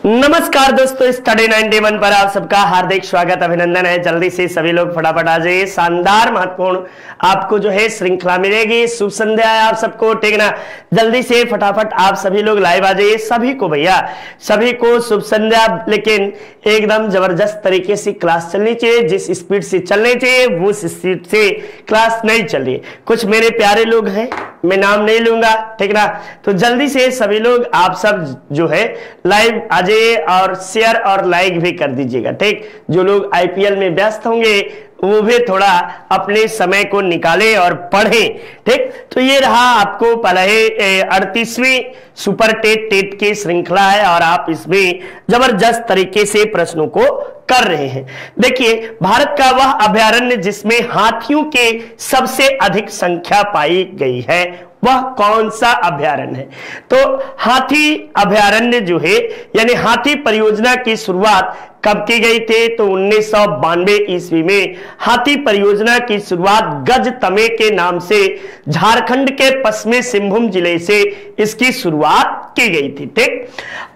नमस्कार दोस्तों, स्टडी 91 पर आप सबका हार्दिक स्वागत अभिनंदन है। जल्दी से सभी लोग फटाफट आ जाइए। शानदार महत्वपूर्ण आपको जो है श्रृंखला मिलेगी। शुभ संध्या है आप सबको, ठीक ना। जल्दी से फटाफट आप सभी लोग लाइव आ जाइए। सभी को भैया, सभी को शुभ संध्या। लेकिन एकदम जबरदस्त तरीके से क्लास चलनी चाहिए। जिस स्पीड से चलनी चाहिए वो स्पीड से क्लास नहीं चल रही। कुछ मेरे प्यारे लोग हैं, मैं नाम नहीं लूंगा, ठीक ना। तो जल्दी से सभी लोग आप सब जो है लाइव आ जाइए और शेयर और लाइक भी कर दीजिएगा, ठीक। जो लोग आईपीएल में व्यस्त होंगे वो भी थोड़ा अपने समय को निकाले और पढ़ें, ठीक। तो ये रहा आपको पहले 38वीं सुपर टेट की श्रृंखला है और आप इसमें जबरदस्त तरीके से प्रश्नों को कर रहे हैं। देखिए, भारत का वह अभयारण्य जिसमें हाथियों के सबसे अधिक संख्या पाई गई है, वह कौन सा अभयारण्य है? तो हाथी अभयारण्य जो है, यानी हाथी परियोजना की शुरुआत कब की गई थी? तो 1992 ईस्वी में हाथी परियोजना की शुरुआत गज तमे के नाम से झारखंड के पश्चिमी सिंहभूम जिले से इसकी शुरुआत की गई थी, ठीक।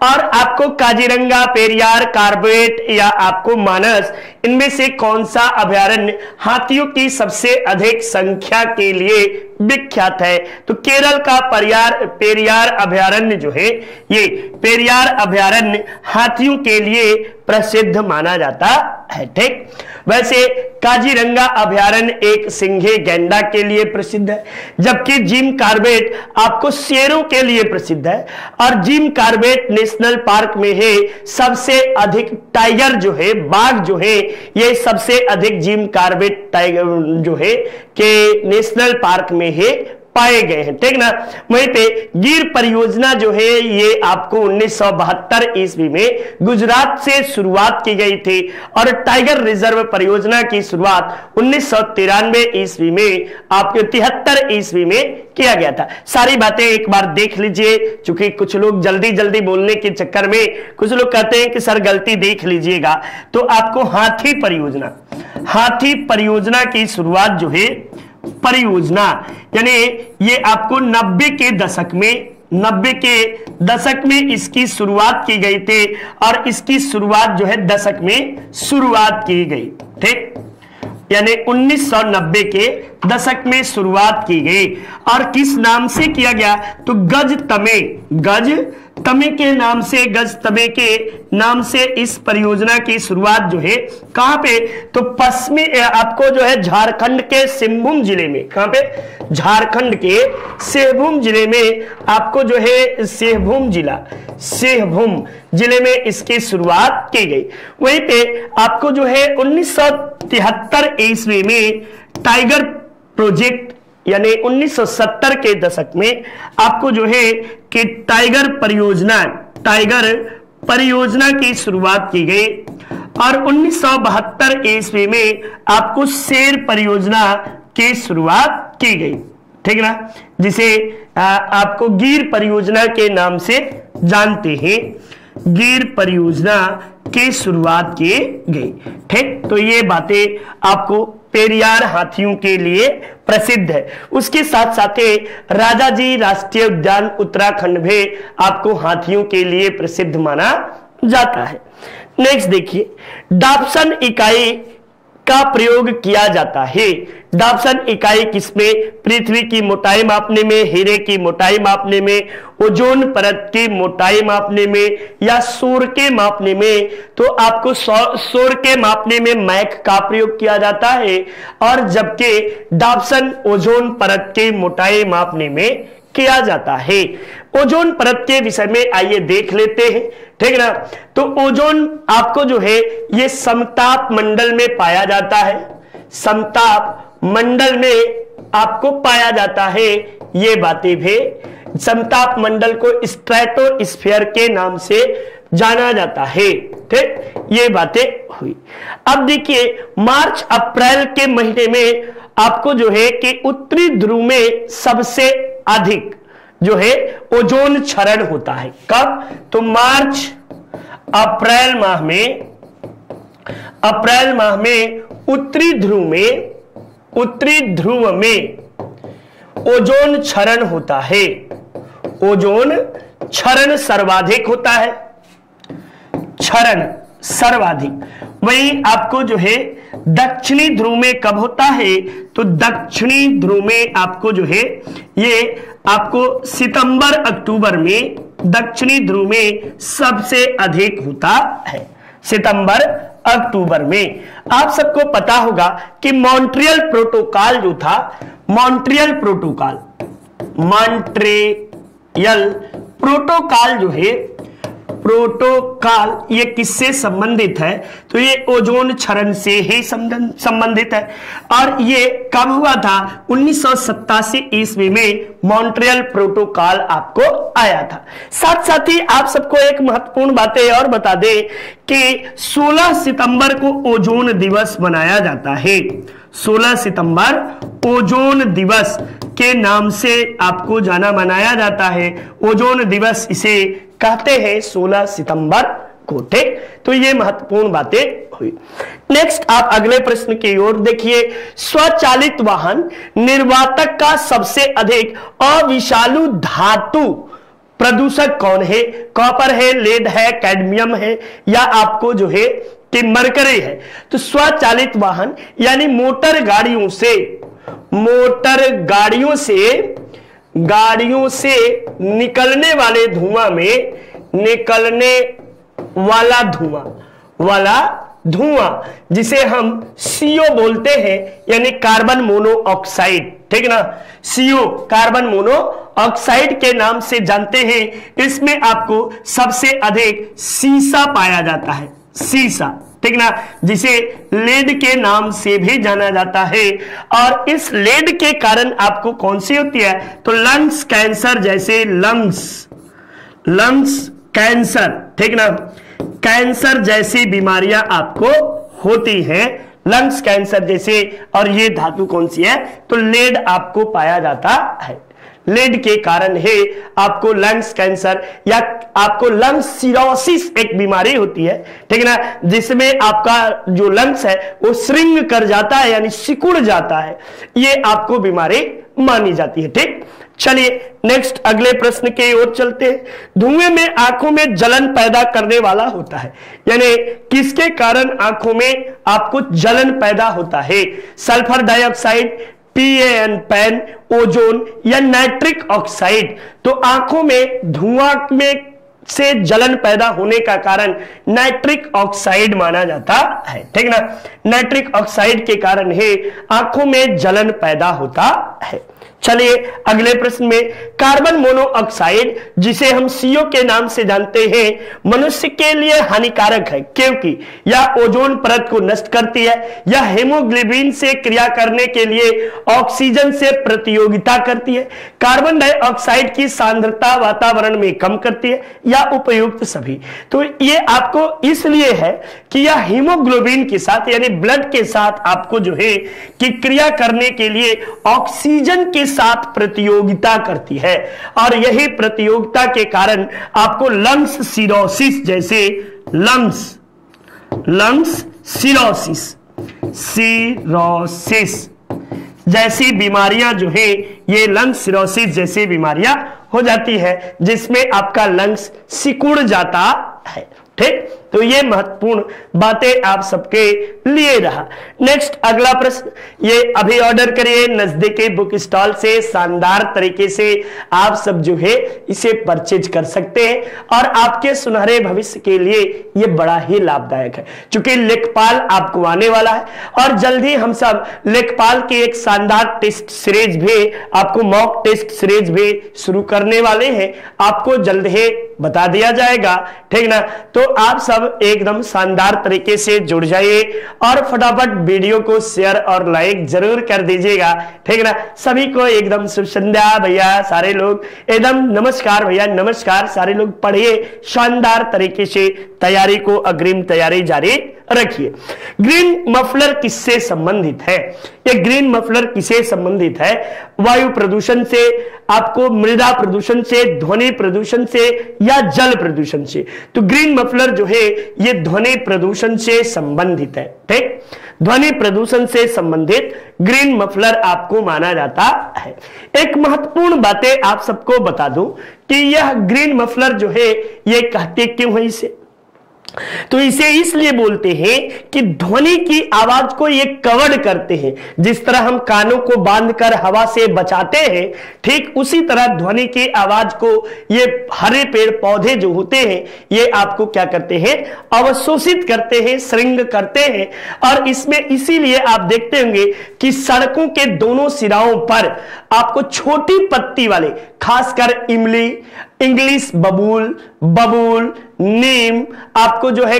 और आपको काजीरंगा, पेरियार, कॉर्बेट या आपको मानस, इनमें से कौन सा अभयारण्य हाथियों की सबसे अधिक संख्या के लिए विख्यात है? तो केरल का पेरियार अभयारण्य जो है, ये पेरियार अभयारण्य हाथियों के लिए प्रसिद्ध माना जाता है, ठीक। वैसे काजीरंगा अभयारण्य एक सिंघे गैंडा के लिए प्रसिद्ध है, जबकि जिम कॉर्बेट आपको शेरों के लिए प्रसिद्ध है। और जिम कॉर्बेट नेशनल पार्क में है सबसे अधिक टाइगर जो है, बाघ जो है, ये सबसे अधिक जिम कॉर्बेट टाइगर जो है के नेशनल पार्क में है पाए गए हैं, ठीक ना। वहीं पे गिर परियोजना जो है, ये आपको 1972 ईस्वी में गुजरात से शुरुआत की गई थी और टाइगर रिजर्व परियोजना की शुरुआत 1993 ईस्वी में, आपके 73 ईस्वी में किया गया था। सारी बातें एक बार देख लीजिए, चूंकि कुछ लोग जल्दी जल्दी बोलने के चक्कर में कुछ लोग कहते हैं कि सर गलती देख लीजिएगा। तो आपको हाथी परियोजना की शुरुआत जो है, परियोजना यानी ये आपको 90 के दशक में इसकी शुरुआत की गई थी और इसकी शुरुआत जो है दशक में शुरुआत की गई, ठीक। यानी 1990 के दशक में शुरुआत की गई और किस नाम से किया गया? तो गज तमे के नाम से इस परियोजना की शुरुआत जो है कहां पे? तो पश्चिमी आपको जो है झारखंड के सिंहभूम जिले में, कहां पे? झारखंड के सिंहभूम जिले में आपको जो है सिंहभूम जिले में इसकी शुरुआत की गई। वहीं पे आपको जो है 1973 ईस्वी में टाइगर प्रोजेक्ट, यानी 1970 के दशक में आपको जो है कि टाइगर परियोजना की शुरुआत की गई और 1972 ईस्वी में आपको शेर परियोजना की शुरुआत की गई, ठीक ना, जिसे आपको गिर परियोजना के नाम से जानते हैं। गिर परियोजना की शुरुआत की गई, ठीक। तो ये बातें आपको पेरियार हाथियों के लिए प्रसिद्ध है। उसके साथ साथ राजाजी राष्ट्रीय उद्यान उत्तराखंड में आपको हाथियों के लिए प्रसिद्ध माना जाता है। नेक्स्ट देखिए, डाप्सन इकाई का प्रयोग किया जाता है। डाप्सन इकाई किसमें? पृथ्वी की मोटाई मापने में, हीरे की मोटाई मापने में, ओजोन परत की मोटाई मापने में या सूर्य के मापने में। तो आपको सूर्य के मापने में मैक का प्रयोग किया जाता है और जबकि डाप्सन ओजोन परत की मोटाई मापने में किया जाता है। ओजोन परत के विषय में आइए देख लेते हैं, ठीक ना। तो ओजोन आपको जो है ये समताप मंडल में पाया जाता है, समताप मंडल में आपको पाया जाता है। ये बातें भी समताप मंडल को स्ट्रेटोस्फीयर के नाम से जाना जाता है, ठीक। ये बातें हुई। अब देखिए, मार्च अप्रैल के महीने में आपको जो है कि उत्तरी ध्रुव में सबसे अधिक जो है ओजोन क्षरण होता है। कब? तो मार्च अप्रैल माह में उत्तरी ध्रुव में ओजोन क्षरण होता है। ओजोन क्षरण सर्वाधिक होता है। क्षरण सर्वाधिक। वहीं आपको जो है दक्षिणी ध्रुव में कब होता है, तो दक्षिणी ध्रुव में आपको जो है ये आपको सितंबर अक्टूबर में दक्षिणी ध्रुव में सबसे अधिक होता है, सितंबर अक्टूबर में। आप सबको पता होगा कि मॉन्ट्रियल प्रोटोकॉल जो था, मॉन्ट्रियल प्रोटोकॉल जो है, प्रोटोकॉल ये किससे संबंधित है, तो ये ओजोन क्षरण से ही संबंधित है। और ये कब हुआ था, 1987 ईस्वी में मॉन्ट्रियल प्रोटोकॉल आपको आया था। साथ साथ ही आप सबको एक महत्वपूर्ण बातें और बता दें कि 16 सितंबर को ओजोन दिवस मनाया जाता है। 16 सितंबर ओजोन दिवस के नाम से आपको जाना मनाया जाता है। ओजोन दिवस इसे कहते हैं 16 सितंबर को। ठीक, तो ये महत्वपूर्ण बातें हुई। नेक्स्ट आप अगले प्रश्न की ओर देखिए। स्वचालित वाहन निर्वातक का सबसे अधिक अविषालु धातु प्रदूषक कौन है? कॉपर है, लेड है, कैडमियम है, या आपको जो है कि मरकरी है? तो स्वचालित वाहन यानी मोटर गाड़ियों से निकलने वाले धुआं में निकलने वाला धुआं जिसे हम CO बोलते हैं, यानी कार्बन मोनोऑक्साइड। ठीक ना, CO कार्बन मोनोऑक्साइड के नाम से जानते हैं। इसमें आपको सबसे अधिक सीसा पाया जाता है, सीसा। ठीक ना, जिसे लेड के नाम से भी जाना जाता है। और इस लेड के कारण आपको कौन सी होती है, तो लंग्स कैंसर जैसे लंग्स कैंसर, ठीक ना, कैंसर जैसी बीमारियां आपको होती हैं, लंग्स कैंसर जैसे। और ये धातु कौन सी है, तो लेड आपको पाया जाता है। लेड के कारण है आपको लंग्स कैंसर या आपको लंग्स सिरोसिस एक बीमारी होती है। ठीक ना, जिसमें आपका जो लंग्स है वो श्रिंक कर जाता है, यानी सिकुड़ जाता है। ये आपको बीमारी मानी जाती है। ठीक, चलिए नेक्स्ट अगले प्रश्न की ओर चलते हैं। धुएं में आंखों में जलन पैदा करने वाला होता है, यानी किसके कारण आंखों में आपको जलन पैदा होता है? Sulphur dioxide, PAN pan, ozone या नाइट्रिक ऑक्साइड। तो आंखों में धुआं में से जलन पैदा होने का कारण नाइट्रिक ऑक्साइड माना जाता है। ठीक ना, नाइट्रिक ऑक्साइड के कारण ही आंखों में जलन पैदा होता है। चलिए अगले प्रश्न में, कार्बन मोनोऑक्साइड जिसे हम CO के नाम से जानते हैं मनुष्य के लिए हानिकारक है, क्योंकि यह ओजोन परत को नष्ट करती है, यह हेमोग्लोबिन से क्रिया करने के लिए ऑक्सीजन से प्रतियोगिता करती है, कार्बन डाइऑक्साइड की सांद्रता वातावरण में कम करती है, या उपयुक्त सभी। तो ये आपको इसलिए है कि यह हीमोग्लोबिन के साथ यानी ब्लड के साथ आपको जो है कि क्रिया करने के लिए ऑक्सीजन के साथ प्रतियोगिता करती है। और यही प्रतियोगिता के कारण आपको लंग्स सिरोसिस जैसे लंग्स सिरोसिस जैसी बीमारियां जो है ये लंग्स सिरोसिस जैसी बीमारियां हो जाती है, जिसमें आपका लंग्स सिकुड़ जाता है। ठीक, तो ये महत्वपूर्ण बातें आप सबके लिए रहा। नेक्स्ट अगला प्रश्न, ये अभी ऑर्डर करिए नजदीकी बुक स्टॉल से, शानदार तरीके से आप सब जो है इसे परचेज कर सकते हैं और आपके सुनहरे भविष्य के लिए ये बड़ा ही लाभदायक है। चूंकि लेखपाल आपको आने वाला है और जल्द ही हम सब लेखपाल की एक शानदार टेस्ट सीरीज भी, आपको मॉक टेस्ट सीरीज भी शुरू करने वाले हैं, आपको जल्द ही बता दिया जाएगा। ठीक ना, तो आप सब एकदम शानदार तरीके से जुड़ जाइए और फटाफट वीडियो को शेयर और लाइक जरूर कर दीजिएगा। ठीक ना, सभी को एकदम शुभ संध्या भैया, सारे लोग एकदम नमस्कार भैया, नमस्कार। सारे लोग पढ़िए, शानदार तरीके से तैयारी को अग्रिम तैयारी जारी रखिए। ग्रीन मफलर किससे संबंधित है? ये ग्रीन मफलर किससे संबंधित है? वायु प्रदूषण से, आपको मृदा प्रदूषण से, ध्वनि प्रदूषण से या जल प्रदूषण से? तो ग्रीन मफलर जो है ये ध्वनि प्रदूषण से संबंधित है। ठीक, ध्वनि प्रदूषण से संबंधित ग्रीन मफलर आपको माना जाता है। एक महत्वपूर्ण बातें आप सबको बता दूं कि यह ग्रीन मफलर जो है ये कहते क्यों है इसे? तो इसे इसलिए बोलते हैं कि ध्वनि की आवाज को ये कवर करते हैं। जिस तरह हम कानों को बांधकर हवा से बचाते हैं, ठीक उसी तरह ध्वनि की आवाज को ये हरे पेड़ पौधे जो होते हैं ये आपको क्या करते हैं, अवशोषित करते हैं, श्रृंग करते हैं। और इसमें इसीलिए आप देखते होंगे कि सड़कों के दोनों सिराओं पर आपको छोटी पत्ती वाले, खासकर इमली, इंग्लिश बबूल, बबूल, नीम, आपको जो है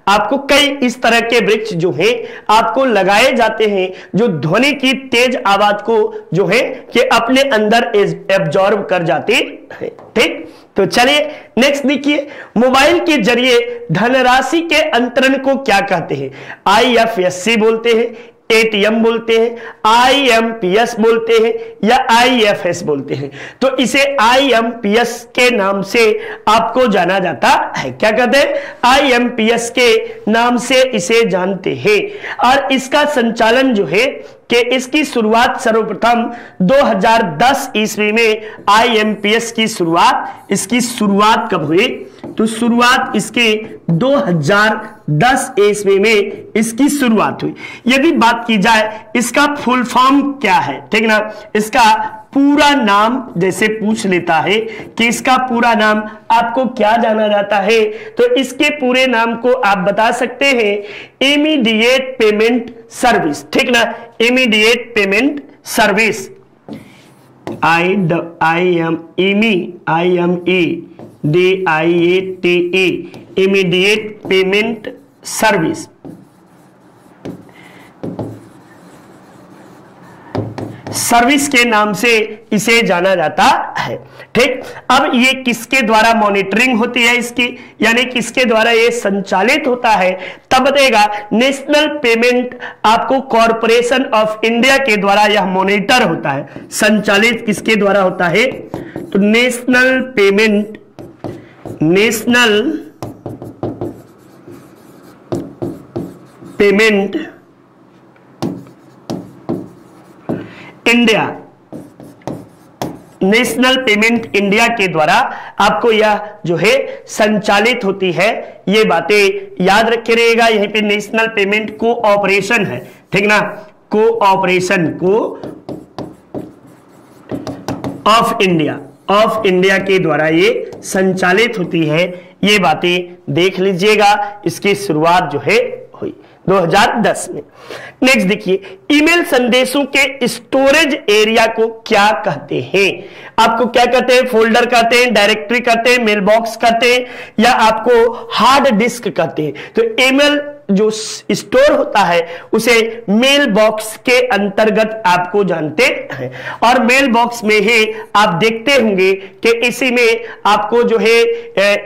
आपको कई इस तरह के वृक्ष जो है आपको लगाए जाते हैं जो ध्वनि की तेज आवाज को जो है कि अपने अंदर एब्जॉर्ब कर जाते हैं। ठीक, तो चलिए नेक्स्ट देखिए, मोबाइल के जरिए धनराशि के अंतरण को क्या कहते हैं? IFSC बोलते हैं, ATM बोलते हैं, IMPS बोलते हैं या IFS बोलते हैं। तो इसे IMPS के नाम से आपको जाना जाता है। क्या कहते हैं? IMPS के नाम से इसे जानते हैं। और इसका संचालन जो है कि इसकी शुरुआत सर्वप्रथम 2010 ईस्वी में IMPS की शुरुआत, इसकी शुरुआत कब हुई? तो शुरुआत इसकी 2010 ईस्वी में इसकी शुरुआत हुई। यदि बात की जाए इसका फुल फॉर्म क्या है, ठीक ना, इसका पूरा नाम जैसे पूछ लेता है कि इसका पूरा नाम आपको क्या जाना जाता है, तो इसके पूरे नाम को आप बता सकते हैं इमीडिएट पेमेंट सर्विस। ठीक ना, immediate payment service, IMEDIATE, immediate payment service. Service के नाम से इसे जाना जाता है। ठीक, अब ये किसके द्वारा मॉनिटरिंग होती है इसकी, यानी किसके द्वारा ये संचालित होता है, तब बताएगा। नेशनल पेमेंट आपको कॉरपोरेशन ऑफ इंडिया के द्वारा यह मॉनिटर होता है, संचालित किसके द्वारा होता है? तो national payment India, national payment India के द्वारा आपको यह जो है संचालित होती है। ये बातें याद रखे रहेगा। यहीं पे नेशनल पेमेंट कोऑपरेशन है, ठीक ना, कोऑपरेशन ऑफ इंडिया के द्वारा ये संचालित होती है। ये बातें देख लीजिएगा, इसकी शुरुआत जो है हुई 2010 में। नेक्स्ट देखिए, ईमेल संदेशों के स्टोरेज एरिया को क्या कहते हैं? आपको क्या कहते हैं? फोल्डर कहते हैं, डायरेक्टरी कहते हैं, मेल बॉक्स कहते हैं या आपको हार्ड डिस्क कहते हैं? तो ईमेल जो स्टोर होता है उसे मेल बॉक्स के अंतर्गत आपको जानते हैं। और मेल बॉक्स में ही आप देखते होंगे कि इसी में आपको जो है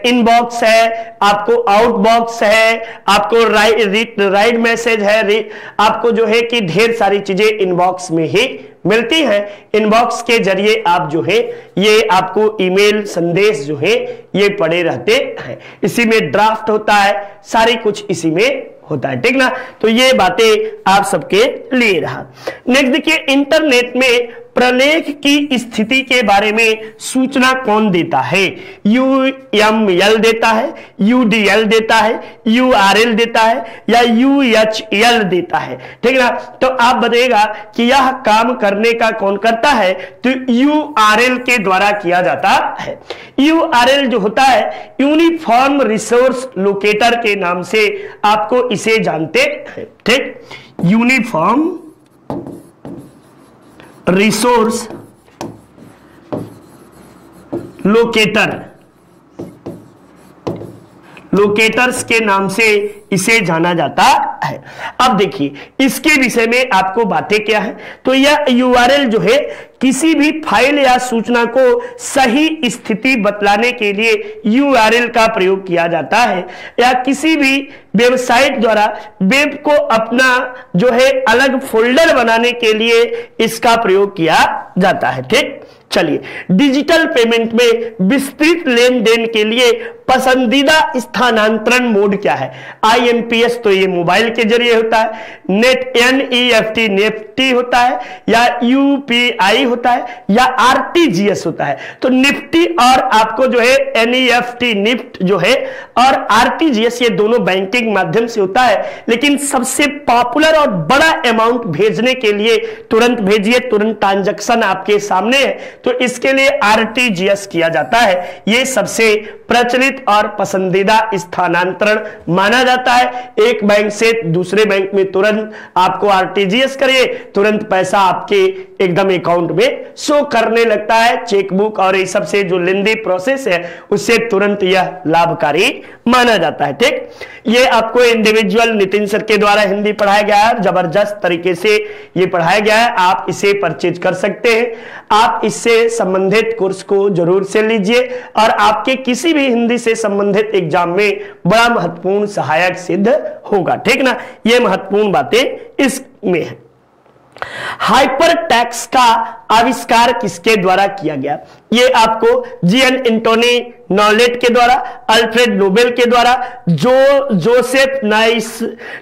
इनबॉक्स है, आपको आउटबॉक्स है, आपको राइट मैसेज है, आपको जो है कि ढेर सारी चीजें इनबॉक्स में ही मिलती हैं। इनबॉक्स के जरिए आप जो है ये आपको ईमेल संदेश जो है ये पड़े रहते हैं। इसी में ड्राफ्ट होता है, सारी कुछ इसी में होता है, ठीक ना। तो ये बातें आप सबके लिए रहा। नेक्स्ट देखिए, इंटरनेट में प्रलेख की स्थिति के बारे में सूचना कौन देता है? UML देता है, UDL देता है, URL देता है या UHL देता है, ठीक ना। तो आप बताइएगा कि यह काम करने का कौन करता है? तो URL के द्वारा किया जाता है। URL जो होता है यूनिफॉर्म रिसोर्स लोकेटर के नाम से आपको इसे जानते हैं, ठीक। यूनिफॉर्म रिसोर्स लोकेटर्स के नाम से इसे जाना जाता है। अब देखिए इसके विषय में आपको बातें क्या है। तो यह URL जो है किसी भी फाइल या सूचना को सही स्थिति बतलाने के लिए URL का प्रयोग किया जाता है, या किसी भी वेबसाइट द्वारा वेब को अपना जो है अलग फोल्डर बनाने के लिए इसका प्रयोग किया जाता है, ठीक। चलिए, डिजिटल पेमेंट में विस्तृत लेन देन के लिए पसंदीदा स्थानांतरण मोड क्या है? IMPS तो ये मोबाइल के जरिए होता है, नेट NEFT नेफ्टी होता है, या UPI होता है, या RTGS होता है। तो निफ्टी और आपको जो है NEFT निफ्ट जो है और RTGS ये दोनों बैंकिंग माध्यम से होता है, लेकिन सबसे पॉपुलर और बड़ा अमाउंट भेजने के लिए तुरंत भेजिए, तुरंत ट्रांजैक्शन आपके सामने है, तो इसके लिए RTGS किया जाता है। ये सबसे प्रचलित और पसंदीदा स्थानांतरण माना जाता है। एक बैंक से दूसरे बैंक में तुरंत आपको RTGS करिए, तुरंत पैसा आपके एकदम अकाउंट में शो करने लगता है। चेकबुक और ये सब से जो लेंदी प्रोसेस है उससे तुरंत यह लाभकारी माना जाता है। ठीक, ये आपको इंडिविजुअल नितिन सर के द्वारा हिंदी पढ़ाया गया है, जबरदस्त तरीके से ये पढ़ाया गया है। आप इसे परचेज कर सकते हैं, आप इससे संबंधित कोर्स को जरूर से लीजिए और आपके किसी भी हिंदी से संबंधित एग्जाम में बड़ा महत्वपूर्ण सहायक सिद्ध होगा। ठीक ना, ये महत्वपूर्ण बातें इसमें है। हाइपर टैक्स का आविष्कार किसके द्वारा किया गया? ये आपको जीएन एंटोनी नॉलेट के द्वारा, अल्फ्रेड नोबेल के द्वारा, जोसेफ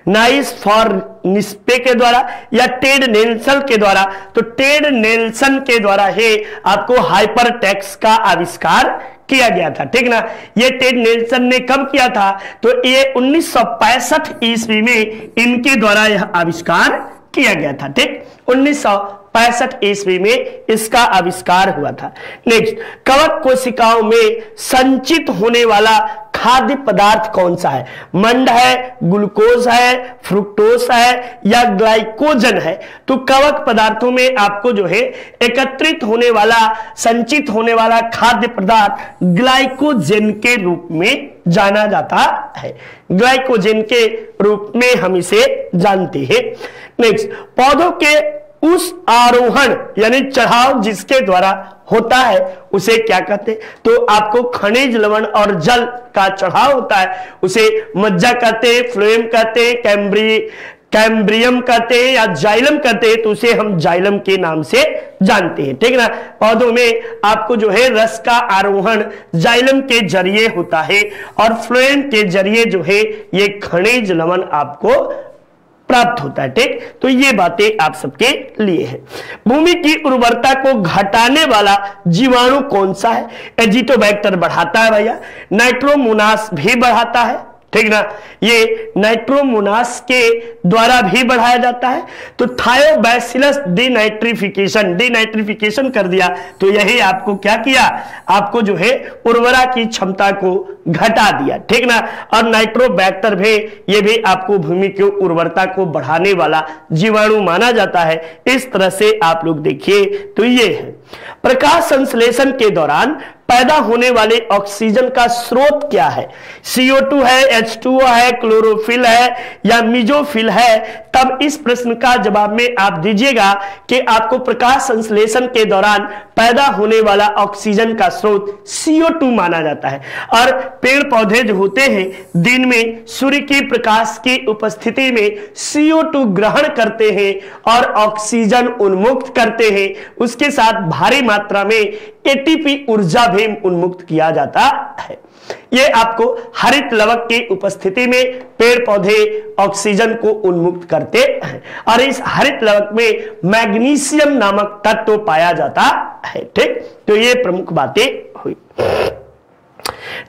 नाइस फॉर निस्पे के द्वारा, या टेड नेल्सन के द्वारा। तो टेड नेल्सन के द्वारा ही आपको हाइपर टैक्स का आविष्कार किया गया था। ठीक ना, ये टेड नेल्सन ने कब किया था? तो ये 1965 ईस्वी में इनके द्वारा यह आविष्कार किया गया था। ठीक, 1965 ईस्वी में इसका आविष्कार हुआ था। नेक्स्ट, कवक कोशिकाओं में संचित होने वाला खाद्य पदार्थ कौन सा है? मंड है, ग्लूकोज है, फ्रुक्टोज है, या ग्लाइकोजन है? तो कवक पदार्थों में आपको जो है एकत्रित होने वाला, संचित होने वाला खाद्य पदार्थ ग्लाइकोजन के रूप में जाना जाता है। ग्लाइकोजन के रूप में हम इसे जानते हैं। नेक्स्ट, पौधों के उस आरोहण यानी चढ़ाव जिसके द्वारा होता है उसे क्या कहते हैं? तो आपको खनिज लवण और जल का चढ़ाव होता है, उसे मज्जा कहते हैं, फ्लोएम कहते हैं, कैम्ब्रियम कहते हैं, या जाइलम कहते हैं। तो उसे हम जाइलम के नाम से जानते हैं। ठीक ना, पौधों में आपको जो है रस का आरोहण जाइलम के जरिए होता है और फ्लोएम के जरिए जो है ये खनिज लवण आपको प्राप्त होता है। ठीक, तो ये बातें आप सबके लिए है। भूमि की उर्वरता को घटाने वाला जीवाणु कौन सा है? एजिटोबैक्टर बढ़ाता है भैया, नाइट्रोमोनास भी बढ़ाता है। ठीक ना, ये नाइट्रोमोनास के द्वारा भी बढ़ाया जाता है। तो थायोबैसिलस डिनाइट्रिफिकेशन कर दिया, तो यही आपको क्या किया? आपको जो है उर्वरा की क्षमता को घटा दिया। ठीक ना, और नाइट्रोबैक्टर भी, ये भी आपको भूमि की उर्वरता को बढ़ाने वाला जीवाणु माना जाता है। इस तरह से आप लोग देखिए तो ये है। प्रकाश संश्लेषण के दौरान पैदा होने वाले ऑक्सीजन का स्रोत क्या है? CO2 है, H2O है, क्लोरोफिल है, या मीजोफिल है? तब इस प्रश्न का जवाब में आप दीजिएगा कि आपको प्रकाश संश्लेषण के दौरान पैदा होने वाला ऑक्सीजन का स्रोत CO2 माना जाता है। और पेड़ पौधे जो होते हैं दिन में सूर्य की प्रकाश की उपस्थिति में CO2 ग्रहण करते हैं और ऑक्सीजन उन्मुक्त करते हैं। उसके साथ भारी मात्रा में ATP ऊर्जा भी उन्मुक्त किया जाता है। ये आपको हरित लवक की उपस्थिति में पेड़ पौधे ऑक्सीजन को उन्मुक्त करते हैं और इस हरित लवक में मैग्नीशियम नामक तत्व पाया जाता है। ठीक, तो ये प्रमुख बातें हुई।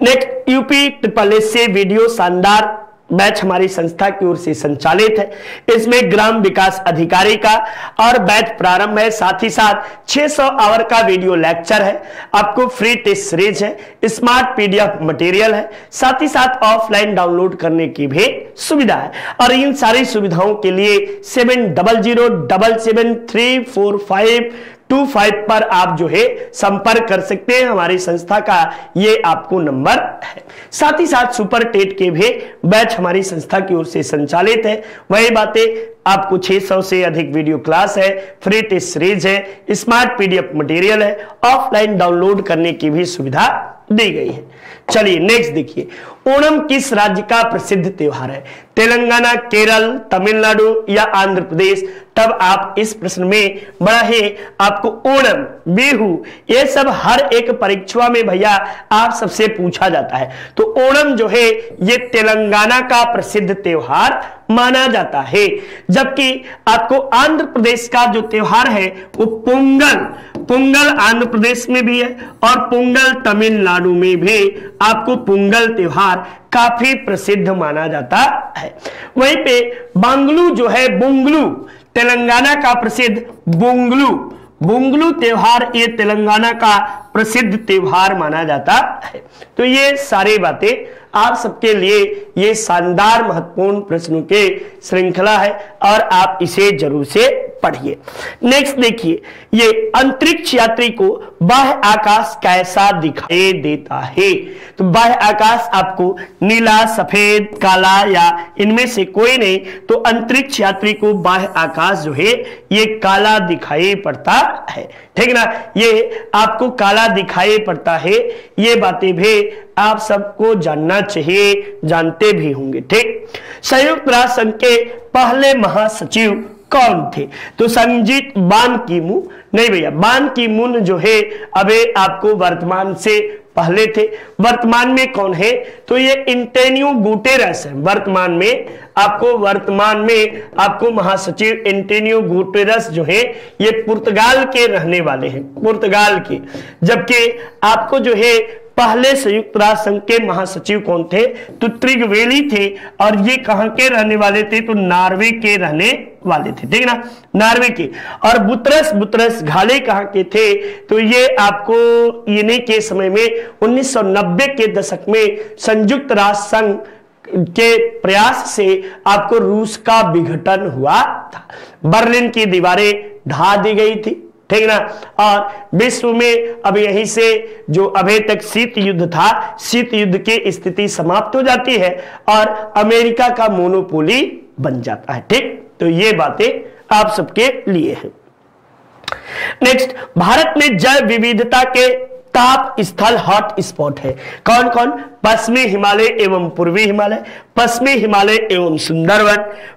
नेक्स्ट, UP से वीडियो शानदार बैच हमारी संस्था की ओर से संचालित है। इसमें ग्राम विकास अधिकारी का और बैच प्रारंभ है, साथ ही साथ 600 आवर का वीडियो लेक्चर है, आपको फ्री टेस्ट सीरीज है, स्मार्ट PDF मटेरियल है, साथ ही साथ ऑफलाइन डाउनलोड करने की भी सुविधा है। और इन सारी सुविधाओं के लिए 7007734525 पर आप जो है संपर्क कर सकते हैं। हमारी संस्था का ये आपको नंबर है। साथ ही साथ सुपर टेट के भी बैच हमारी संस्था की ओर से संचालित है। वही बातें, आपको 600 से अधिक वीडियो क्लास है, फ्री टेस्ट सीरीज है, स्मार्ट PDF मटेरियल है, ऑफलाइन डाउनलोड करने की भी सुविधा दी गई है। चलिए नेक्स्ट देखिए, ओणम किस राज्य का प्रसिद्ध त्योहार है? तेलंगाना, केरल, तमिलनाडु या आंध्र प्रदेश? तब आप इस प्रश्न में बड़ा ही आपको ओणम, बिहू, ये सब हर एक परीक्षा में भैया आप सबसे पूछा जाता है। तो ओणम जो है ये तेलंगाना का प्रसिद्ध त्योहार माना जाता है, जबकि आपको आंध्र प्रदेश का जो त्योहार है वो पोंगल, पोंगल आंध्र प्रदेश में भी है और पोंगल तमिलनाडु में भी आपको पोंगल त्योहार काफी प्रसिद्ध माना जाता है। वहीं पे बांगलू जो है, बुंगलू, तेलंगाना का प्रसिद्ध बुंगलू, बुंगलू त्योहार ये तेलंगाना का प्रसिद्ध त्योहार माना जाता है। तो ये सारी बातें आप सबके लिए ये शानदार महत्वपूर्ण प्रश्नों के श्रृंखला है और आप इसे जरूर से पढ़िए। नेक्स्ट देखिए, ये अंतरिक्ष यात्री को बाह्य आकाश कैसा दिखाई देता है? तो बाह्य आकाश आपको नीला, सफेद, काला या इनमें से कोई नहीं, तो अंतरिक्ष यात्री को बाह्य आकाश जो है ये काला दिखाई पड़ता है, ठीक ना। ये आपको काला दिखाई पड़ता है, ये बातें भी आप सबको जानना चाहिए, जानते भी होंगे, ठीक। संयुक्त राष्ट्र संघ के पहले महासचिव कौन थे? तो संजीत बान की मून, नहीं भैया, बान की मून जो है अबे आपको वर्तमान से पहले थे। वर्तमान में कौन है? तो ये एंटोनियो गुटेरस है। वर्तमान में आपको महासचिव एंटोनियो गुटेरस जो है ये पुर्तगाल के रहने वाले हैं, पुर्तगाल के। जबकि आपको जो है पहले संयुक्त राष्ट्र संघ के महासचिव कौन थे? तो त्रिगवेली थे और ये कहां के रहने वाले थे? तो नॉर्वे के रहने वाले थे, ठीक ना, नॉर्वे के। और बुतरस घाले कहां के थे? तो ये आपको इन्हीं के समय में 1990 के दशक में संयुक्त राष्ट्र संघ के प्रयास से आपको रूस का विघटन हुआ था, बर्लिन की दीवारें ढा दी गई थी, ठीक ना। और विश्व में अब यहीं से जो अभी तक शीत युद्ध था, शीत युद्ध की स्थिति समाप्त हो जाती है और अमेरिका का मोनोपोली बन जाता है, ठीक। तो ये बातें आप सबके लिए है। नेक्स्ट, भारत में जैव विविधता के ताप स्थल हॉट स्पॉट है कौन कौन? पश्चिमी हिमालय एवं पूर्वी हिमालय, पश्चिमी हिमालय एवं सुंदरवन,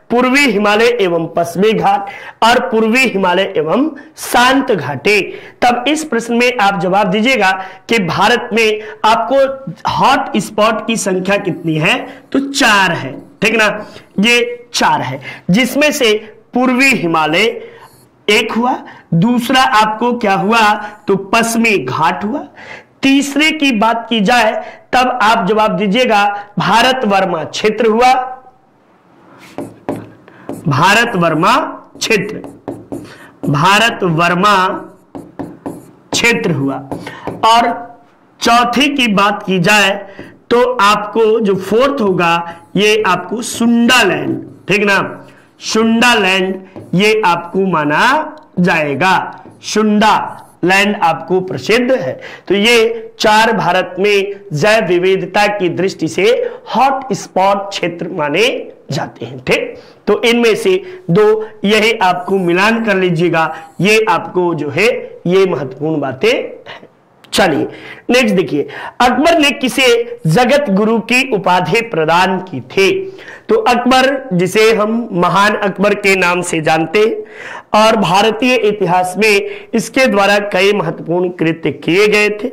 पूर्वी हिमालय एवं पश्चिमी घाट और पूर्वी हिमालय एवं शांत घाटी। तब इस प्रश्न में आप जवाब दीजिएगा कि भारत में आपको हॉट स्पॉट की संख्या कितनी है? तो 4 है, ठीक ना, ये 4 है, जिसमें से पूर्वी हिमालय एक हुआ, दूसरा आपको क्या हुआ? तो पश्चिमी घाट हुआ। तीसरे की बात की जाए तब आप जवाब दीजिएगा भारत वर्मा क्षेत्र हुआ, भारत वर्मा क्षेत्र, भारत वर्मा क्षेत्र हुआ। और चौथी की बात की जाए तो आपको जो फोर्थ होगा ये आपको सुंडालैंड, ठीक ना, सुंडालैंड ये आपको माना जाएगा, सुंडा लैंड आपको प्रसिद्ध है। तो ये 4 भारत में जैव विविधता की दृष्टि से हॉट स्पॉट क्षेत्र माने जाते हैं, ठीक। तो इनमें से 2 यही आपको मिलान कर लीजिएगा, ये आपको जो है ये महत्वपूर्ण बातें हैं। चलिए नेक्स्ट देखिए, अकबर ने किसे जगत गुरु की उपाधि प्रदान की थी? तो अकबर, जिसे हम महान अकबर के नाम से जानते हैं और भारतीय इतिहास में इसके द्वारा कई महत्वपूर्ण कृत्य किए गए थे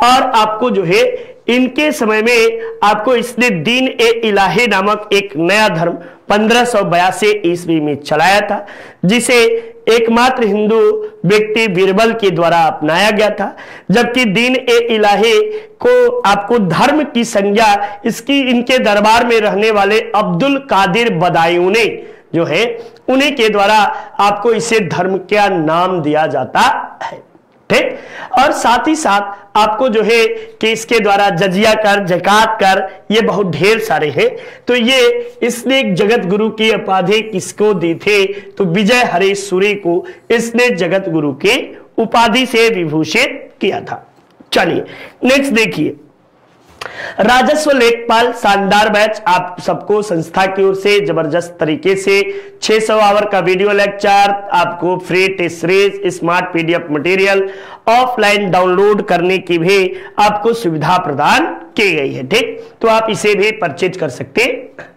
और आपको जो है इनके समय में आपको इसने दीन ए इलाही नामक एक नया धर्म 1582 ईस्वी में चलाया था, जिसे एकमात्र हिंदू व्यक्ति बीरबल के द्वारा अपनाया गया था। जबकि दीन ए इलाही को आपको धर्म की संज्ञा इसकी इनके दरबार में रहने वाले अब्दुल कादिर बदायूनी जो है उन्हीं के द्वारा आपको इसे धर्म का नाम दिया जाता है, ठीक। और साथ ही साथ आपको जो है कि इसके द्वारा जजिया कर, जकात कर, ये बहुत ढेर सारे हैं। तो ये इसने जगत गुरु की उपाधि किसको दी थी? तो विजय हरीश सूरी को इसने जगत गुरु की उपाधि से विभूषित किया था। चलिए नेक्स्ट देखिए, राजस्व लेखपाल शानदार बैच आप सबको संस्था की ओर से जबरदस्त तरीके से 600 आवर का वीडियो लेक्चर, आपको free test series, smart PDF material offline download करने की भी आपको सुविधा प्रदान की गई है, ठीक। तो आप इसे भी परचेज कर सकते हैं।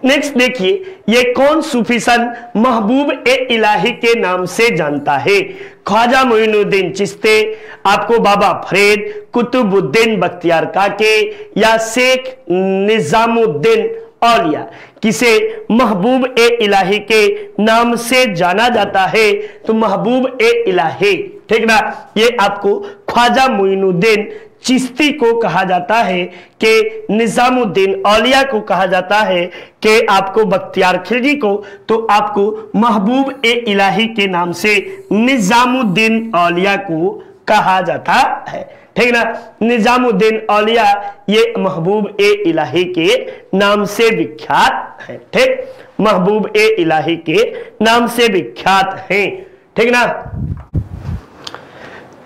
नेक्स्ट देखिए, ये कौन सूफी संत महबूब ए इलाही के नाम से जानता है? ख्वाजा मोइनुद्दीन चिश्ती, आपको बाबा फरीद, कुतुबुद्दीन बख्तियार काकी या शेख निजामुद्दीन औलिया। किसे महबूब ए इलाही के नाम से जाना जाता है? तो महबूब ए इलाही, ठीक ना, ये आपको ख्वाजा मोइनुद्दीन चिश्ती को कहा जाता है कि निजामुद्दीन औलिया को कहा जाता है कि आपको बख्तियार खिलजी को तो आपको महबूब ए इलाही के नाम से निजामुद्दीन औलिया को कहा जाता है, ठीक ना। निजामुद्दीन औलिया ये महबूब ए इलाही के नाम से विख्यात है, ठीक, महबूब ए इलाही के नाम से विख्यात हैं, ठीक ना।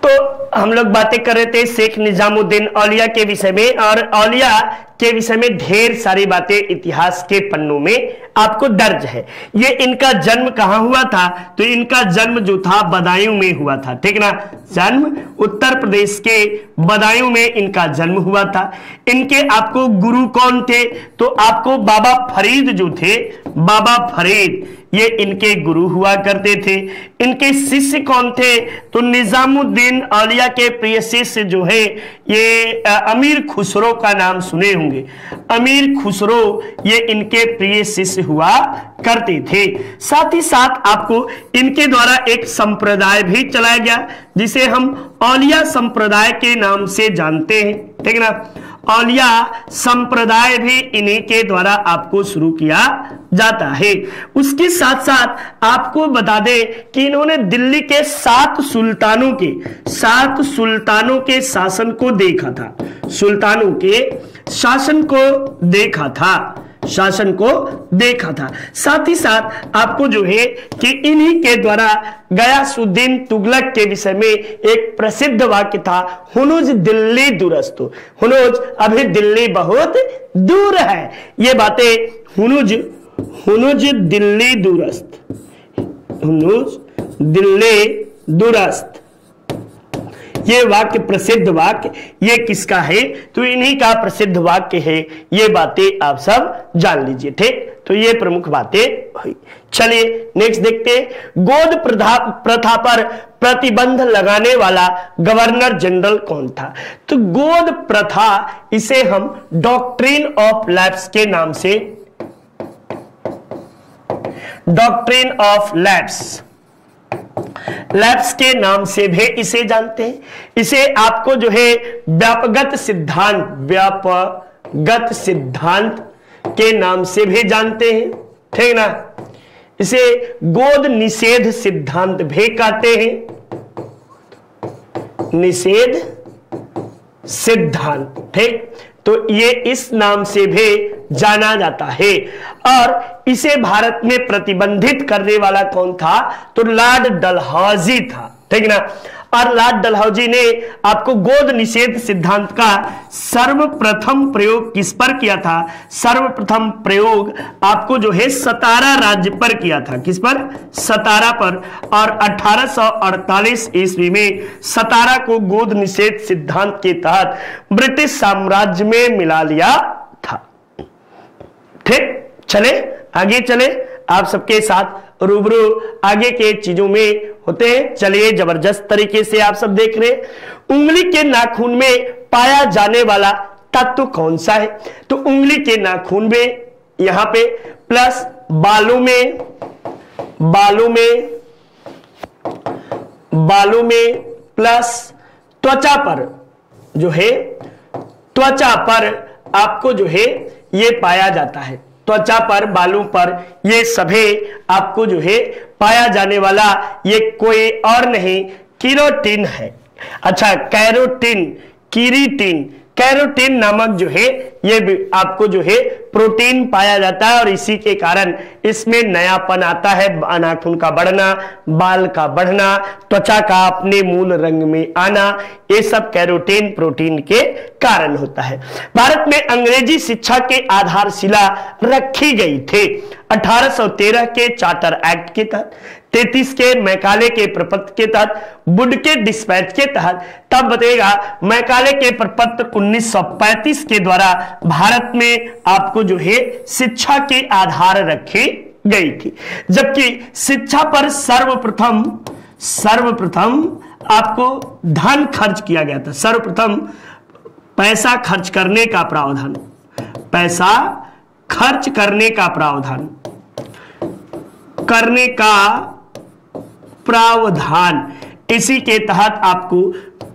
तो हम लोग बातें कर रहे थे शेख निजामुद्दीन औलिया के विषय में, और औलिया के विषय में ढेर सारी बातें इतिहास के पन्नों में आपको दर्ज है। ये इनका जन्म कहाँ हुआ था? तो इनका जन्म जो था बदायूं में हुआ था, ठीक ना, जन्म उत्तर प्रदेश के बदायूं में इनका जन्म हुआ था। इनके आपको गुरु कौन थे? तो आपको बाबा फरीद जो थे, बाबा फरीद ये इनके गुरु हुआ करते थे। इनके शिष्य कौन थे? तो निजामुद्दीन औलिया के प्रिय शिष्य जो है ये अमीर खुसरो का नाम सुने होंगे। अमीर खुसरो ये इनके प्रिय शिष्य हुआ करते थे। साथ ही साथ आपको इनके द्वारा एक संप्रदाय भी चलाया गया जिसे हम औलिया संप्रदाय के नाम से जानते हैं, ठीक ना। औलिया संप्रदाय भी इन्हीं के द्वारा आपको शुरू किया जाता है। उसके साथ साथ आपको बता दें कि इन्होंने दिल्ली के 7 सुल्तानों के शासन को देखा था, सुल्तानों के शासन को देखा था। साथ ही साथ आपको जो है कि इन्हीं के द्वारा गयासुद्दीन तुगलक के विषय में एक प्रसिद्ध वाक्य था, हुनुज दिल्ली दुरस्त। हुनुज अभी दिल्ली बहुत दूर है, ये बातें हुनुज दिल्ली दुरस्त, हुनुज दिल्ली दुरस्त, ये वाक्य प्रसिद्ध वाक्य ये किसका है? तो इन्हीं का प्रसिद्ध वाक्य है। ये बातें आप सब जान लीजिए, ठीक। तो ये प्रमुख बातें हुई। चलिए नेक्स्ट देखते हैं, गोद प्रथा पर प्रतिबंध लगाने वाला गवर्नर जनरल कौन था? तो गोद प्रथा इसे हम डॉक्ट्रिन ऑफ लैप्स के नाम से, डॉक्ट्रिन ऑफ लैप्स के नाम से भी इसे जानते हैं। इसे आपको जो है व्यापगत सिद्धांत के नाम से भी जानते हैं, ठीक ना। इसे गोद निषेध सिद्धांत भी कहते हैं, निषेध सिद्धांत, ठीक। तो ये इस नाम से भी जाना जाता है। और इसे भारत में प्रतिबंधित करने वाला कौन था? तो लॉर्ड डलहौजी था, ठीक ना। और लॉर्ड डलहौजी ने आपको गोद निषेध सिद्धांत का सर्वप्रथम प्रयोग किस पर किया था? सर्वप्रथम प्रयोग आपको जो है सतारा राज्य पर किया था। किस पर? सतारा पर। और 1848 ईस्वी में सतारा को गोद निषेध सिद्धांत के तहत ब्रिटिश साम्राज्य में मिला लिया था, ठीक। चले आगे चले, आप सबके साथ रूबरू आगे के चीजों में होते हैं। चलिए जबरदस्त तरीके से आप सब देख रहे हैं। उंगली के नाखून में पाया जाने वाला तत्व कौन सा है? तो उंगली के नाखून में यहां पे प्लस बालों में प्लस त्वचा पर जो है, त्वचा पर आपको जो है ये पाया जाता है। त्वचा पर, बालों पर, ये सभी आपको जो है पाया जाने वाला ये कोई और नहीं कीरोटिन है। अच्छा, कैरोटीन नामक जो है ये भी आपको जो है प्रोटीन पाया जाता है और इसी के कारण इसमें नयापन आता है। नाखून का बढ़ना, बाल का बढ़ना, त्वचा का अपने मूल रंग में आना, ये सब कैरोटीन प्रोटीन के कारण होता है। भारत में अंग्रेजी शिक्षा के आधारशिला रखी गई थी। 1813 के चार्टर एक्ट के तहत, 33 के मैकाले के प्रपत्र के तहत, वुड के डिस्पैच के तहत, तब बताएगा मैकाले के प्रपत्र 1935 के द्वारा भारत में आपको जो है शिक्षा के आधार रखे गई थी। जबकि शिक्षा पर सर्वप्रथम आपको धन खर्च किया गया था। सर्वप्रथम पैसा खर्च करने का प्रावधान, पैसा खर्च करने का प्रावधान, इसी के तहत आपको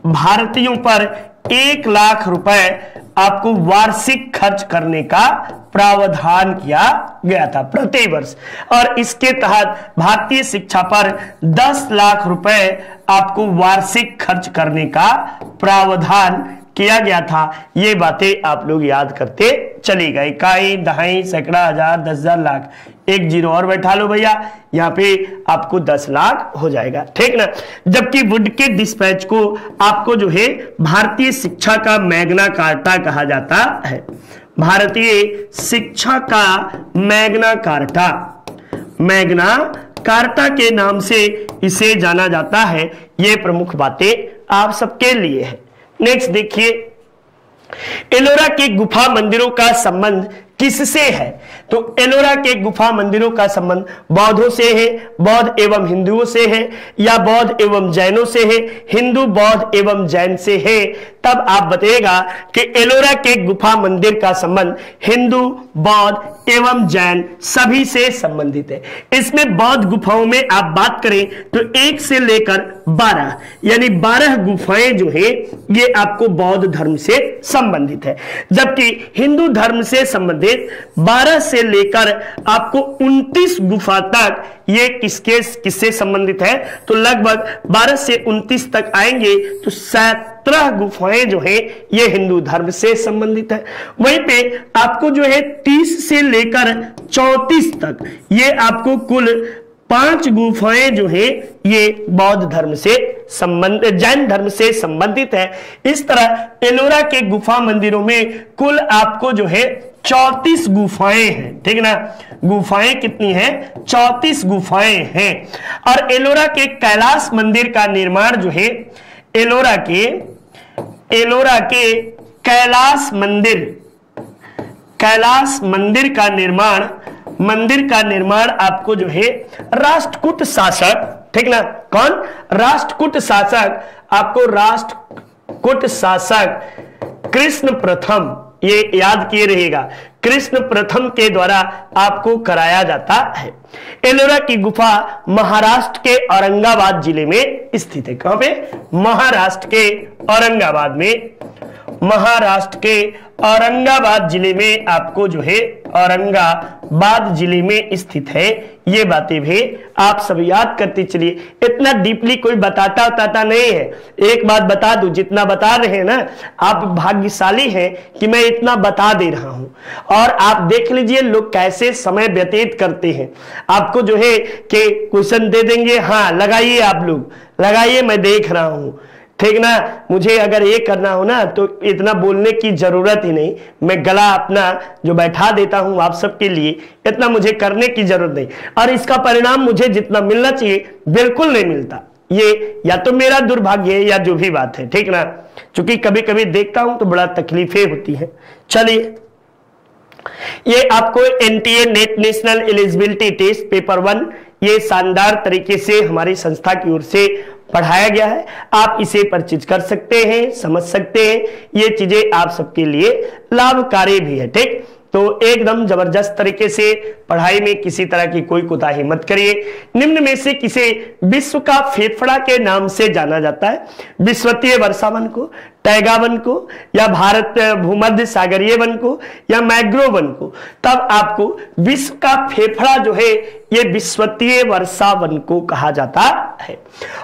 भारतीयों पर 1 लाख रुपए आपको वार्षिक खर्च करने का प्रावधान किया गया था प्रति वर्ष। और इसके तहत भारतीय शिक्षा पर 10 लाख रुपए आपको वार्षिक खर्च करने का प्रावधान किया गया था। ये बातें आप लोग याद करते चलिएगा। इकाई, दहाई, सैकड़ा, हजार, 10,000, लाख, एक जीरो और बैठा लो भैया, यहाँ पे आपको 10 लाख हो जाएगा, ठीक ना। जबकि वुड के डिस्पैच को आपको जो है भारतीय शिक्षा का मैग्ना कार्टा कहा जाता है। भारतीय शिक्षा का मैग्ना कार्टा के नाम से इसे जाना जाता है। ये प्रमुख बातें आप सबके लिए है। नेक्स्ट देखिए, एलोरा के गुफा मंदिरों का संबंध किससे है? तो एलोरा के गुफा मंदिरों का संबंध बौद्धों से है, बौद्ध एवं हिंदुओं से है, या बौद्ध एवं जैनों से है, हिंदू, बौद्ध एवं जैन से है। तब आप बताइएगा कि एलोरा के गुफा मंदिर का संबंध हिंदू, बौद्ध एवं जैन सभी से संबंधित है। इसमें बौद्ध गुफाओं में आप बात करें तो 1 से लेकर 12 यानी 12 गुफाएं जो है ये आपको बौद्ध धर्म से संबंधित है। जबकि हिंदू धर्म से संबंधित 12 से लेकर आपको 29 गुफा तक ये किससे संबंधित है? तो लगभग 12 से 29 तक आएंगे तो 17 गुफाएं जो है ये हिंदू धर्म से संबंधित है। वहीं पे आपको जो है 30 से लेकर 34 तक ये आपको कुल 5 गुफाएं जो है ये बौद्ध धर्म से जैन धर्म से संबंधित है। इस तरह एलोरा के गुफा मंदिरों में कुल आपको जो है 34 गुफाएं हैं, ठीक ना। गुफाएं कितनी हैं? 34 गुफाएं हैं। और एलोरा के कैलाश मंदिर का निर्माण जो है, एलोरा के कैलाश मंदिर का निर्माण आपको जो है राष्ट्रकूट शासक, ठीक ना, कौन? राष्ट्रकूट शासक, आपको राष्ट्रकूट शासक कृष्ण प्रथम, ये याद किए रहेगा, कृष्ण प्रथम के द्वारा आपको कराया जाता है। एलोरा की गुफा महाराष्ट्र के औरंगाबाद जिले में स्थित है। कहां पे? महाराष्ट्र के औरंगाबाद जिले में आपको जो है औरंगाबाद जिले में स्थित है। ये बातें भी आप सब याद करते चलिए। इतना डीपली कोई बताता नहीं है। एक बात बता दूं, जितना बता रहे हैं ना, आप भाग्यशाली हैं कि मैं इतना बता दे रहा हूं। और आप देख लीजिए लोग कैसे समय व्यतीत करते हैं। आपको जो है कि क्वेश्चन दे देंगे, हाँ लगाइए, आप लोग लगाइए, मैं देख रहा हूं, ठीक ना। मुझे अगर ये करना हो ना तो इतना बोलने की जरूरत ही नहीं, मैं गला अपना जो बैठा देता हूं आप सबके लिए, इतना मुझे करने की जरूरत नहीं। और इसका परिणाम मुझे जितना मिलना चाहिए बिल्कुल नहीं मिलता। ये या तो मेरा दुर्भाग्य है या जो भी बात है, ठीक ना। क्योंकि कभी कभी देखता हूं तो बड़ा तकलीफें होती हैं। चलिए, ये आपको NTA NET national eligibility test paper 1 ये शानदार तरीके से हमारी संस्था की ओर से पढ़ाया गया है। आप इसे परचेज कर सकते हैं, समझ सकते हैं। ये चीजें आप सबके लिए लाभकारी भी है, ठीक। तो एकदम जबरदस्त तरीके से पढ़ाई में किसी तरह की कोई कोताही मत करिए। निम्न में से किसे विश्व का फेफड़ा के नाम से जाना जाता है? विश्वतीय वर्षा वन को, टैगा वन को, या भारत भूमध्य सागरीय वन को, या मैग्रो वन को? तब आपको विश्व का फेफड़ा जो है ये विश्वतीय वर्षा वन को कहा जाता है।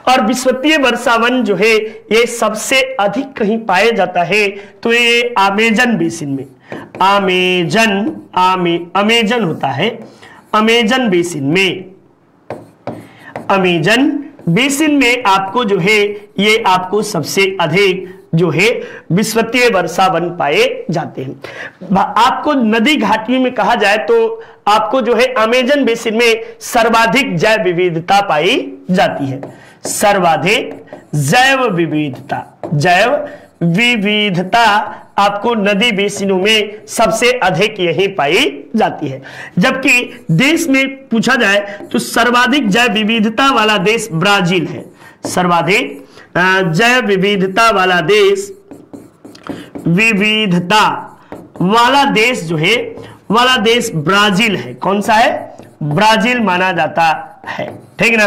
और विश्वतीय वर्षा वन जो है ये सबसे अधिक कहीं पाया जाता है तो ये अमेजन बेसिन में, अमेजन होता है, अमेजन बेसिन में आपको जो है ये आपको सबसे अधिक जो है विश्वव्यापी वर्षा वन पाए जाते हैं। आपको नदी घाटी में कहा जाए तो आपको जो है अमेजन बेसिन में सर्वाधिक जैव विविधता पाई जाती है। सर्वाधिक जैव विविधता आपको नदी बेसिनों में सबसे अधिक यही पाई जाती है। जबकि देश में पूछा जाए तो सर्वाधिक जैव विविधता वाला देश ब्राजील है। सर्वाधिक जैव विविधता वाला देश, विविधता वाला देश जो है वाला देश ब्राजील है। कौन सा है? ब्राजील माना जाता है, ठीक है ना।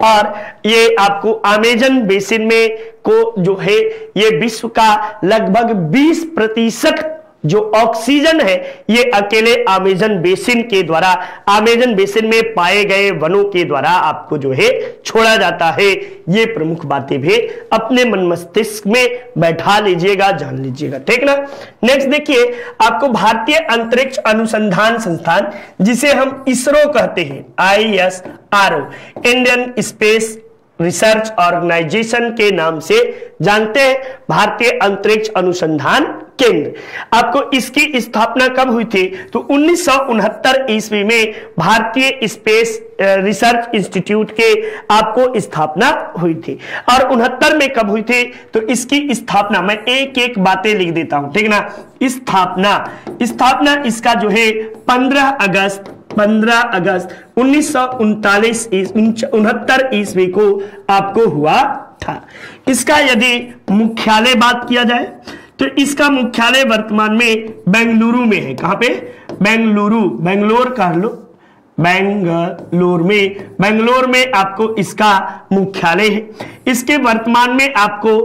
और ये आपको अमेजन बेसिन में को जो है ये विश्व का लगभग 20% जो ऑक्सीजन है ये अकेले अमेजन बेसिन के द्वारा, अमेजन बेसिन में पाए गए वनों के द्वारा आपको जो है छोड़ा जाता है। ये प्रमुख बातें भी अपने मन मस्तिष्क में बैठा लीजिएगा, जान लीजिएगा, ठीक ना। नेक्स्ट देखिए, आपको भारतीय अंतरिक्ष अनुसंधान संस्थान जिसे हम इसरो कहते हैं, ISRO, Indian space research organisation के नाम से जानते हैं, भारतीय अंतरिक्ष अनुसंधान केंद्र। आपको इसकी स्थापना कब हुई थी? तो 1969 ईस्वी में भारतीय स्पेस रिसर्च इंस्टीट्यूट के आपको स्थापना हुई थी। और 69 में कब हुई थी? तो इसकी स्थापना, मैं एक एक बातें लिख देता हूं, ठीक ना। स्थापना इसका जो है 15 अगस्त 1969 ईस्वी को आपको हुआ था। इसका यदि मुख्यालय बात किया जाए तो इसका मुख्यालय वर्तमान में बेंगलुरु में है। कहां पे? बेंगलोर कह लो, बेंगलोर में आपको इसका मुख्यालय है। इसके वर्तमान में आपको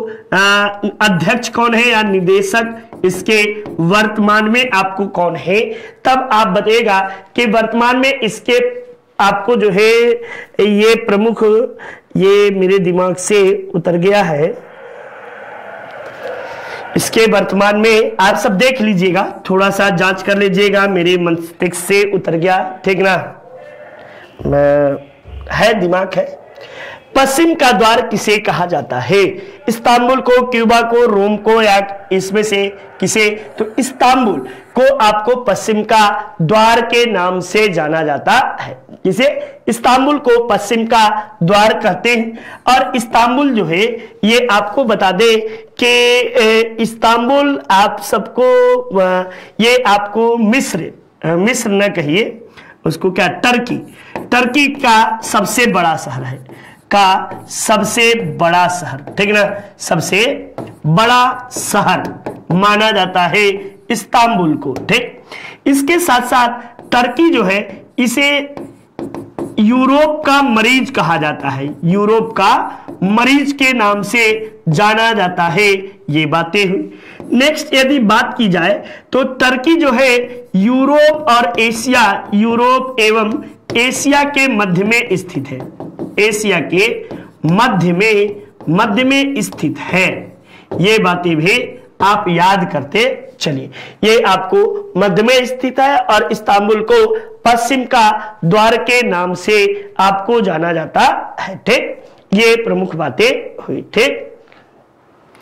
अध्यक्ष कौन है या निदेशक इसके वर्तमान में आपको कौन है, तब आप बताइएगा कि वर्तमान में इसके आपको जो है ये प्रमुख, ये मेरे दिमाग से उतर गया है, इसके वर्तमान में आप सब देख लीजिएगा, थोड़ा सा जांच कर लीजिएगा, मेरे मस्तिष्क से उतर गया, ठीक ना, है दिमाग है। पश्चिम का द्वार किसे कहा जाता है? इस्तांबुल को, क्यूबा को, रोम को, या इसमें से किसे? तो इस्तांबुल को आपको पश्चिम का द्वार के नाम से जाना जाता है। किसे? इस्तांबुल को पश्चिम का द्वार कहते हैं। और इस्तांबुल जो है ये आपको बता दे कि इस्तांबुल आप सबको, ये आपको मिस्र न कहिए उसको, क्या, टर्की का सबसे बड़ा शहर है, ठीक ना, सबसे बड़ा शहर माना जाता है इस्तांबुल को, ठीक। इसके साथ साथ टर्की जो है इसे यूरोप का मरीज कहा जाता है, यूरोप का मरीज के नाम से जाना जाता है। ये बातें हुई। नेक्स्ट यदि बात की जाए तो टर्की जो है यूरोप और एशिया, यूरोप एवं एशिया के मध्य में स्थित है, एशिया के मध्य में स्थित है। ये बातें भी आप याद करते चलिए। ये आपको मध्य में स्थित है और इस्तांबुल को पश्चिम का द्वार के नाम से आपको जाना जाता है, ठीक। ये प्रमुख बातें हुई, ठीक।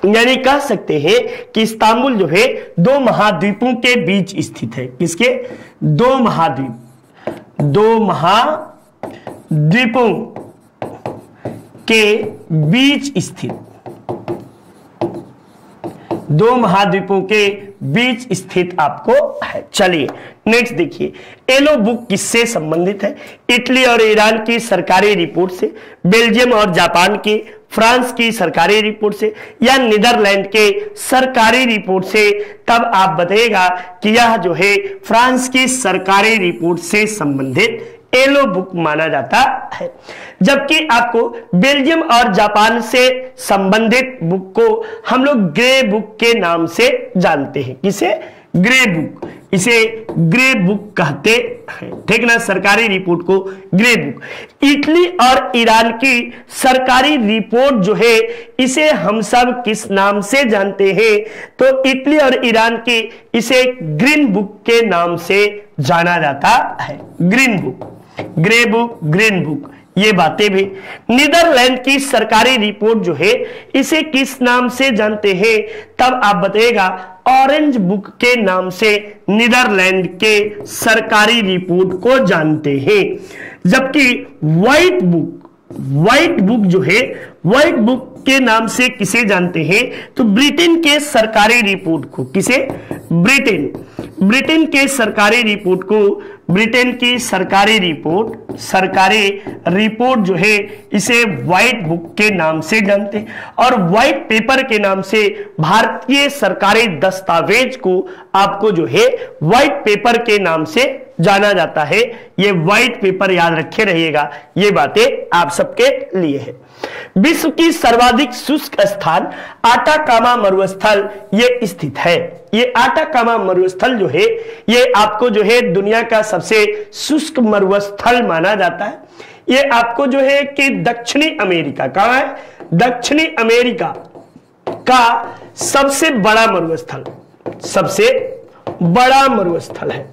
यानी कह सकते हैं कि इस्तांबुल जो है दो महाद्वीपों के बीच स्थित है। किसके? दो महाद्वीपों के बीच स्थित, दो महाद्वीपों के बीच स्थित आपको है। चलिए नेक्स्ट देखिए, येलो बुक किससे संबंधित है? इटली और ईरान की सरकारी रिपोर्ट से, बेल्जियम और जापान की, फ्रांस की सरकारी रिपोर्ट से, या नीदरलैंड के सरकारी रिपोर्ट से? तब आप बताइएगा कि यह जो है फ्रांस की सरकारी रिपोर्ट से संबंधित येलो बुक माना जाता है। जबकि आपको बेल्जियम और जापान से संबंधित बुक को हम लोग ग्रे बुक के नाम से जानते हैं। किसे? ग्रे बुक, इसे ग्रे बुक कहते हैं, ठीक ना, सरकारी रिपोर्ट को ग्रे बुक। इटली और ईरान की सरकारी रिपोर्ट जो है इसे हम सब किस नाम से जानते हैं? तो इटली और ईरान की इसे ग्रीन बुक के नाम से जाना जाता है। Green book, grey book, green book, ये बातें भी। नीदरलैंड की सरकारी रिपोर्ट जो है इसे किस नाम से जानते हैं, तब आप बताइएगा ऑरेंज बुक के नाम से नीदरलैंड के सरकारी रिपोर्ट को जानते हैं। जबकि व्हाइट बुक जो है व्हाइट बुक के नाम से किसे जानते हैं, तो ब्रिटेन के सरकारी रिपोर्ट को, किसे, ब्रिटेन के सरकारी रिपोर्ट को, ब्रिटेन की सरकारी रिपोर्ट जो है इसे व्हाइट बुक के नाम से जानते हैं। और व्हाइट पेपर के नाम से भारतीय सरकारी दस्तावेज को आपको जो है व्हाइट पेपर के नाम से जाना जाता है। ये व्हाइट पेपर याद रखे रहिएगा, ये बातें आप सबके लिए है। विश्व की सर्वाधिक शुष्क स्थान आटाकामा मरुस्थल ये स्थित है। ये आटाकामा मरुस्थल जो है ये आपको जो है दुनिया का सबसे शुष्क मरुस्थल माना जाता है। ये आपको जो है कि दक्षिणी अमेरिका, कहां है, दक्षिणी अमेरिका का सबसे बड़ा मरुस्थल है,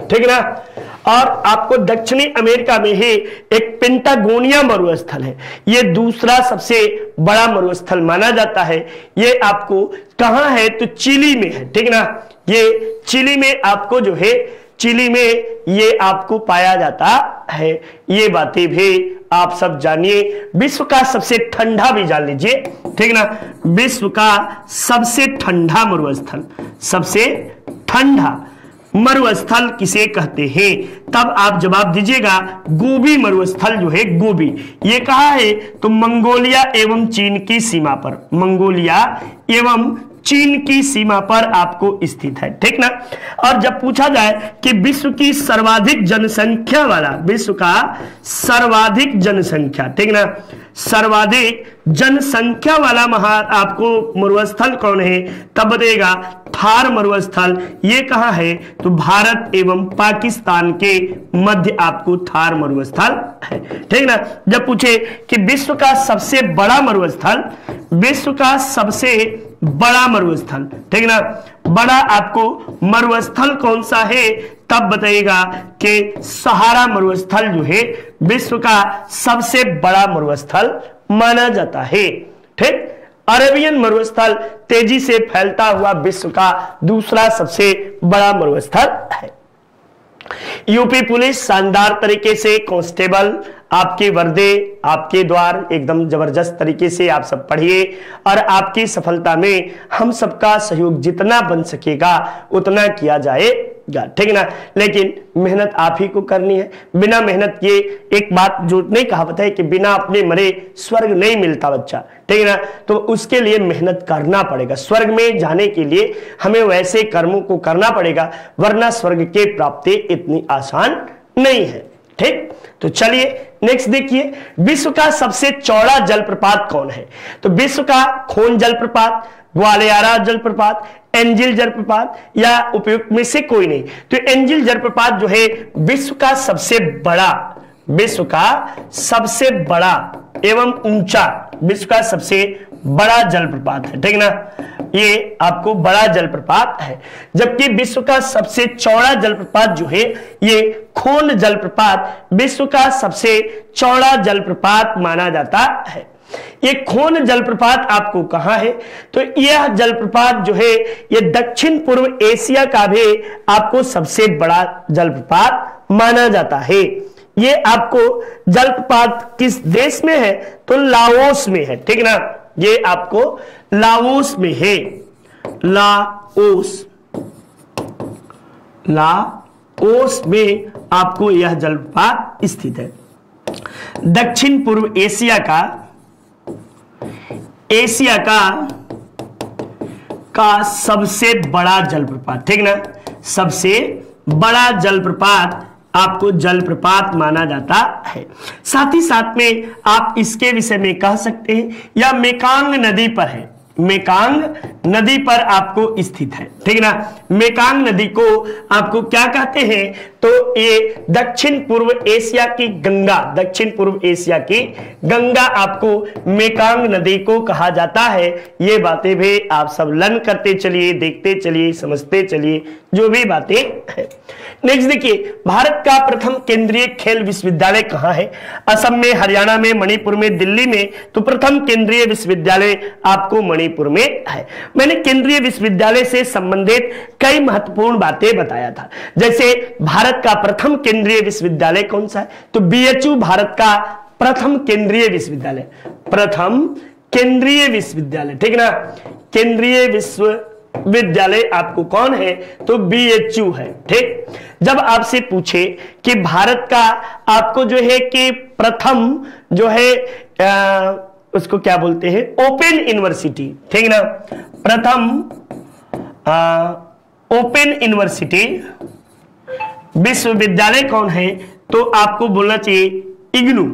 ठीक ना। और आपको दक्षिणी अमेरिका में ही एक पेंटागोनिया मरुस्थल है, ये दूसरा सबसे बड़ा मरुस्थल माना जाता है। ये आपको कहां है, तो चिली में है, ठीक ना। ये चिली में आपको जो है, चिली में ये आपको पाया जाता है। ये बातें भी आप सब जानिए। विश्व का सबसे ठंडा भी जान लीजिए, ठीक ना। विश्व का सबसे ठंडा मरुस्थल किसे कहते हैं, तब आप जवाब दीजिएगा गोबी मरुस्थल जो है, गोबी। ये कहां है, तो मंगोलिया एवं चीन की सीमा पर, मंगोलिया एवं चीन की सीमा पर आपको स्थित है, ठीक ना। और जब पूछा जाए कि विश्व की सर्वाधिक जनसंख्या वाला, विश्व का सर्वाधिक जनसंख्या, ठीक ना, सर्वाधिक जनसंख्या वाला आपको मरुस्थल कौन है, तब बताइएगा थार मरुस्थल। ये कहां है, तो भारत एवं पाकिस्तान के मध्य आपको थार मरुस्थल है, ठीक ना। जब पूछे कि विश्व का सबसे बड़ा मरुस्थल, विश्व का सबसे बड़ा मरुस्थल, ठीक ना, बड़ा आपको मरुस्थल कौन सा है, तब बताइएगा कि सहारा मरुस्थल जो है विश्व का सबसे बड़ा मरुस्थल माना जाता है, ठीक। अरेबियन मरुस्थल तेजी से फैलता हुआ विश्व का दूसरा सबसे बड़ा मरुस्थल है। यूपी पुलिस शानदार तरीके से कांस्टेबल आपके वर्दे, आपके द्वार एकदम जबरदस्त तरीके से आप सब पढ़िए और आपकी सफलता में हम सबका सहयोग जितना बन सकेगा उतना किया जाएगा, ठीक ना। लेकिन मेहनत आप ही को करनी है। बिना मेहनत, ये एक बात जो नहीं कहावत है कि बिना अपने मरे स्वर्ग नहीं मिलता बच्चा, ठीक ना। तो उसके लिए मेहनत करना पड़ेगा। स्वर्ग में जाने के लिए हमें वैसे कर्मों को करना पड़ेगा, वरना स्वर्ग की प्राप्ति इतनी आसान नहीं है, ठीक। तो चलिए नेक्स्ट देखिए, विश्व का सबसे चौड़ा जलप्रपात कौन है, तो विश्व का खोन जलप्रपात, ग्वालियारा जलप्रपात, एंजिल जलप्रपात या उपयुक्त में से कोई नहीं। तो एंजिल जलप्रपात जो है विश्व का सबसे बड़ा एवं ऊंचा, विश्व का सबसे बड़ा जलप्रपात है, ठीक ना। ये आपको बड़ा जलप्रपात है। जबकि विश्व का सबसे चौड़ा जलप्रपात जो है ये खोन जलप्रपात विश्व का सबसे चौड़ा जलप्रपात माना जाता है। ये खोन जलप्रपात आपको कहां है, तो यह जलप्रपात जो है ये दक्षिण पूर्व एशिया का भी आपको सबसे बड़ा जलप्रपात माना जाता है। ये आपको जलप्रपात किस देश में है, तो लाओस में है, ठीक ना। ये आपको लाओस में है, लाओस में आपको यह जलप्रपात स्थित है। दक्षिण पूर्व एशिया का सबसे बड़ा जलप्रपात, ठीक ना, सबसे बड़ा जलप्रपात आपको जलप्रपात माना जाता है। साथ ही साथ में आप इसके विषय में कह सकते हैं यह मेकांग नदी पर है, मेकांग नदी पर आपको स्थित है, ठीक ना। मेकांग नदी को आपको क्या कहते हैं, तो ये दक्षिण पूर्व एशिया की गंगा, दक्षिण पूर्व एशिया की गंगा आपको मेकांग नदी को कहा जाता है। ये बातें भी आप सब लर्न करते चलिए, देखते चलिए, समझते चलिए, जो भी बातें हैं। नेक्स्ट देखिए, भारत का प्रथम केंद्रीय खेल विश्वविद्यालय कहां है? असम में, हरियाणा में, मणिपुर में, दिल्ली में। तो प्रथम केंद्रीय विश्वविद्यालय आपको मणिपुर में है। मैंने केंद्रीय विश्वविद्यालय से संबंधित कई महत्वपूर्ण बातें बताया था, जैसे भारत का प्रथम केंद्रीय विश्वविद्यालय कौन सा है? तो बीएचयू भारत का प्रथम केंद्रीय विश्वविद्यालय, प्रथम केंद्रीय विश्वविद्यालय, ठीक ना। केंद्रीय विश्वविद्यालय आपको कौन है? तो बीएचयू है, ठीक। जब आपसे पूछे कि भारत का आपको जो है कि प्रथम जो है उसको क्या बोलते हैं? ओपन यूनिवर्सिटी, ठीक ना। प्रथम ओपन यूनिवर्सिटी विश्वविद्यालय कौन है? तो आपको बोलना चाहिए इग्नू,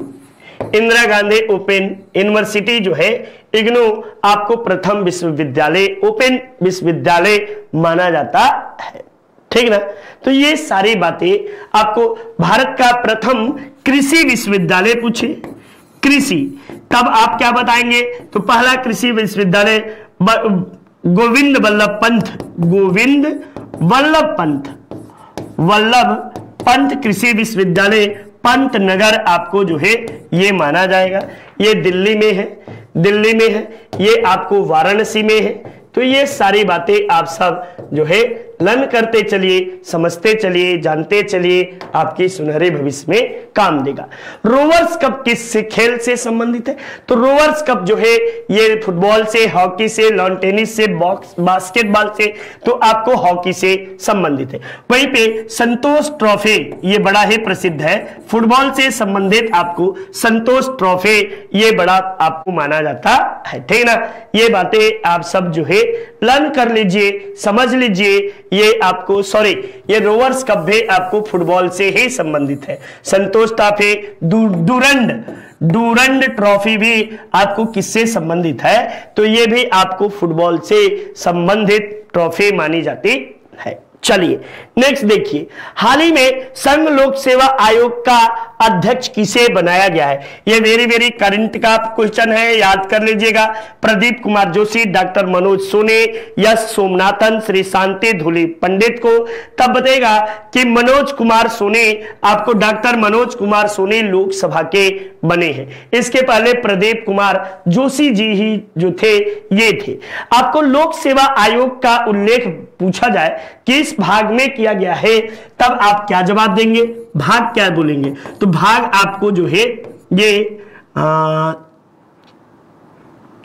इंदिरा गांधी ओपन यूनिवर्सिटी जो है इग्नू आपको प्रथम विश्वविद्यालय, ओपन विश्वविद्यालय माना जाता है, ठीक ना। तो ये सारी बातें आपको भारत का प्रथम कृषि विश्वविद्यालय पूछे, कृषि, तब आप क्या बताएंगे? तो पहला कृषि विश्वविद्यालय गोविंद वल्लभ पंत, गोविंद वल्लभ पंत कृषि विश्वविद्यालय पंत नगर आपको जो है ये माना जाएगा। ये दिल्ली में है, दिल्ली में है, ये आपको वाराणसी में है। तो ये सारी बातें आप सब जो है लर्न करते चलिए, समझते चलिए, जानते चलिए, आपकी सुनहरे भविष्य में काम देगा। रोवर्स कप किस खेल से संबंधित है? तो रोवर्स कप जो है ये फुटबॉल से, हॉकी से, लॉन टेनिस से, बास्केटबॉल से, तो आपको हॉकी से संबंधित है। वहीं पे संतोष ट्रॉफी ये बड़ा ही प्रसिद्ध है, फुटबॉल से संबंधित आपको संतोष ट्रॉफी ये बड़ा आपको माना जाता है, ठीक ना। ये बातें आप सब जो है लर्न कर लीजिए, समझ लीजिए। ये आपको ये रोवर्स कप भी आपको फुटबॉल से ही संबंधित है। संतोष ट्रॉफी, डूरंड ट्रॉफी भी आपको किससे संबंधित है? तो ये भी आपको फुटबॉल से संबंधित ट्रॉफी मानी जाती है। चलिए नेक्स्ट देखिए, हाल ही में संघ लोक सेवा आयोग का अध्यक्ष किसे बनाया गया है? यह वेरी करंट का क्वेश्चन है, याद कर लीजिएगा। प्रदीप कुमार जोशी, डॉक्टर मनोज सोने, यस सोमनाथन, श्री शांति धूली पंडित को। तब बताएगा कि मनोज कुमार सोने, आपको डॉक्टर मनोज कुमार सोने लोकसभा के बने हैं। इसके पहले प्रदीप कुमार जोशी जी ही जो थे ये थे। आपको लोक सेवा आयोग का उल्लेख पूछा जाए किस भाग में किया गया है, तब आप क्या जवाब देंगे? भाग क्या बोलेंगे? तो भाग आपको जो है ये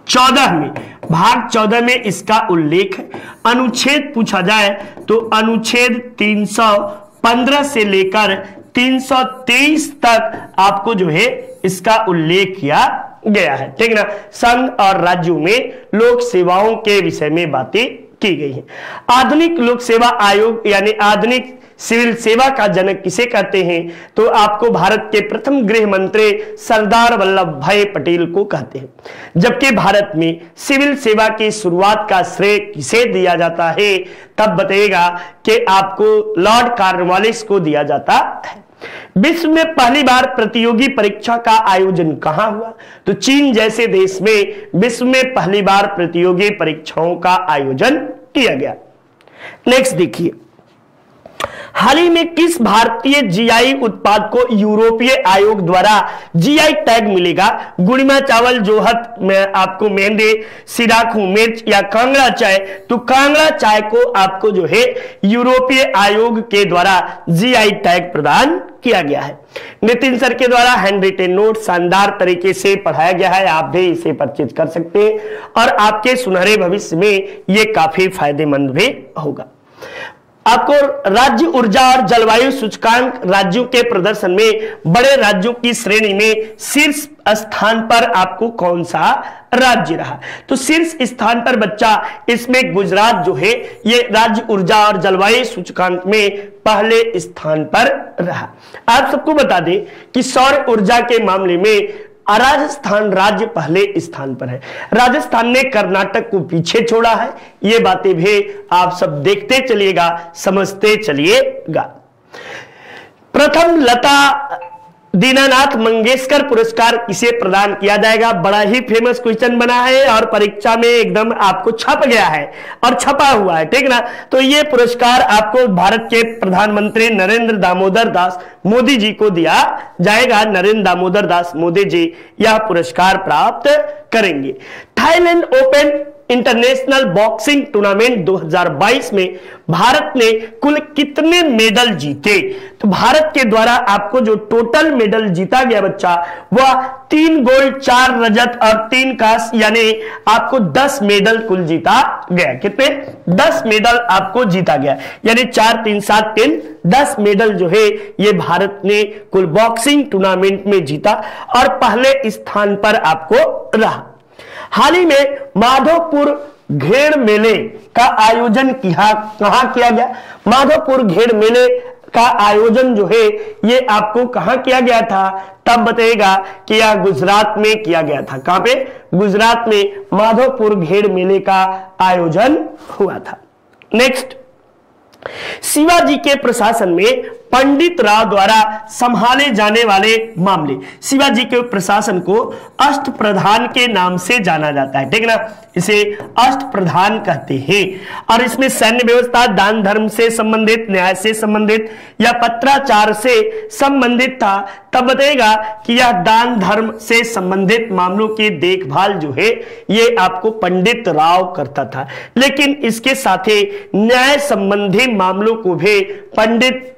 14 में, भाग 14 में इसका उल्लेख है। अनुच्छेद पूछा जाए तो अनुच्छेद 315 से लेकर 323 तक आपको जो है इसका उल्लेख किया गया है, ठीक ना। संघ और राज्यों में लोक सेवाओं के विषय में बातें की गई है। आधुनिक लोक सेवा आयोग यानी आधुनिक सिविल सेवा का जनक किसे कहते हैं? तो आपको भारत के प्रथम गृह मंत्री सरदार वल्लभ भाई पटेल को कहते हैं। जबकि भारत में सिविल सेवा की शुरुआत का श्रेय किसे दिया जाता है? तब बताइएगा कि आपको लॉर्ड कॉर्नवालिस को दिया जाता है। विश्व में पहली बार प्रतियोगी परीक्षा का आयोजन कहां हुआ? तो चीन जैसे देश में विश्व में पहली बार प्रतियोगी परीक्षाओं का आयोजन किया गया। नेक्स्ट देखिए, हाल ही में किस भारतीय जीआई उत्पाद को यूरोपीय आयोग द्वारा जीआई टैग मिलेगा? गुड़िमा चावल, जोहत में आपको मेहंदी, सिराकू मिर्च या कांगड़ा चाय। तो कांगड़ा चाय को आपको जो है यूरोपीय आयोग के द्वारा जीआई टैग प्रदान किया गया है। नितिन सर के द्वारा हैंड रिटेन नोट शानदार तरीके से पढ़ाया गया है, आप भी इसे परचेज कर सकते हैं और आपके सुनहरे भविष्य में यह काफी फायदेमंद भी होगा। आपको राज्य ऊर्जा और जलवायु सूचकांक राज्यों के प्रदर्शन में बड़े राज्यों की श्रेणी में शीर्ष स्थान पर आपको कौन सा राज्य रहा? तो शीर्ष स्थान पर बच्चा इसमें गुजरात जो है ये राज्य ऊर्जा और जलवायु सूचकांक में पहले स्थान पर रहा। आप सबको बता दें कि सौर ऊर्जा के मामले में राजस्थान राज्य पहले स्थान पर है। राजस्थान ने कर्नाटक को पीछे छोड़ा है। ये बातें भी आप सब देखते चलिएगा, समझते चलिएगा। प्रथम लता दीनानाथ मंगेशकर पुरस्कार किसे प्रदान किया जाएगा? बड़ा ही फेमस क्वेश्चन बना है और परीक्षा में एकदम आपको छप गया है और छपा हुआ है, ठीक ना। तो ये पुरस्कार आपको भारत के प्रधानमंत्री नरेंद्र दामोदर दास मोदी जी को दिया जाएगा। नरेंद्र दामोदर दास मोदी जी यह पुरस्कार प्राप्त करेंगे। Thailand open international boxing tournament 2022 में भारत ने कुल कितने मेडल जीते? तो भारत के द्वारा आपको जो टोटल मेडल जीता गया बच्चा, वह 3 गोल्ड 4 रजत और 3 कांस्य, यानी आपको 10 मेडल कुल जीता गया। कितने? 10 मेडल आपको जीता गया, यानी 4 3 7 3 10 मेडल जो है ये भारत ने कुल बॉक्सिंग टूर्नामेंट में जीता और पहले स्थान पर आपको रहा। हाल ही में माधोपुर घेर मेले का आयोजन कहां किया गया? माधोपुर घेर मेले का आयोजन जो है ये आपको कहां किया गया था? तब बताइएगा कि यह गुजरात में किया गया था। कहां पे? गुजरात में माधोपुर घेर मेले का आयोजन हुआ था। नेक्स्ट, शिवाजी के प्रशासन में पंडित राव द्वारा संभाले जाने वाले मामले। शिवाजी के प्रशासन को अष्टप्रधान के नाम से जाना जाता है, ठीक ना। इसे अष्टप्रधान कहते हैं और इसमें सैन्य व्यवस्था, दान धर्म से संबंधित, न्याय से संबंधित या पत्राचार से संबंधित था। तब बताएगा कि यह दान धर्म से संबंधित मामलों की देखभाल जो है ये आपको पंडित राव करता था, लेकिन इसके साथ ही न्याय संबंधी मामलों को भी पंडित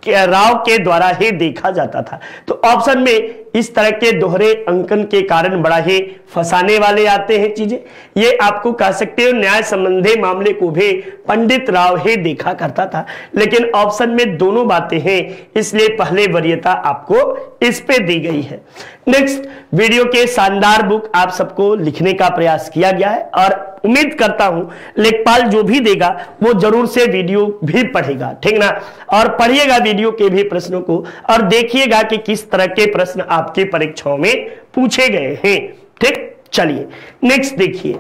राव के द्वारा ही देखा जाता था। तो ऑप्शन में इस तरह के दोहरे अंकन के कारण बड़ा ही फंसाने वाले आते हैं चीजें। ये आपको कह सकते हो न्याय संबंधी मामले को भी पंडित राव ही देखा करता था, लेकिन ऑप्शन में दोनों बातें हैं, इसलिए पहले वरीयता आपको इस पे दी गई है। नेक्स्ट, वीडियो के शानदार बुक आप सबको लिखने का प्रयास किया गया है और उम्मीद करता हूं लेखपाल जो भी देगा वो जरूर से वीडियो भी पढ़ेगा, ठीक ना। और पढ़िएगा वीडियो के भी प्रश्नों को और देखिएगा कि किस तरह के प्रश्न आपके परीक्षाओं में पूछे गए हैं, ठीक। चलिए नेक्स्ट देखिए,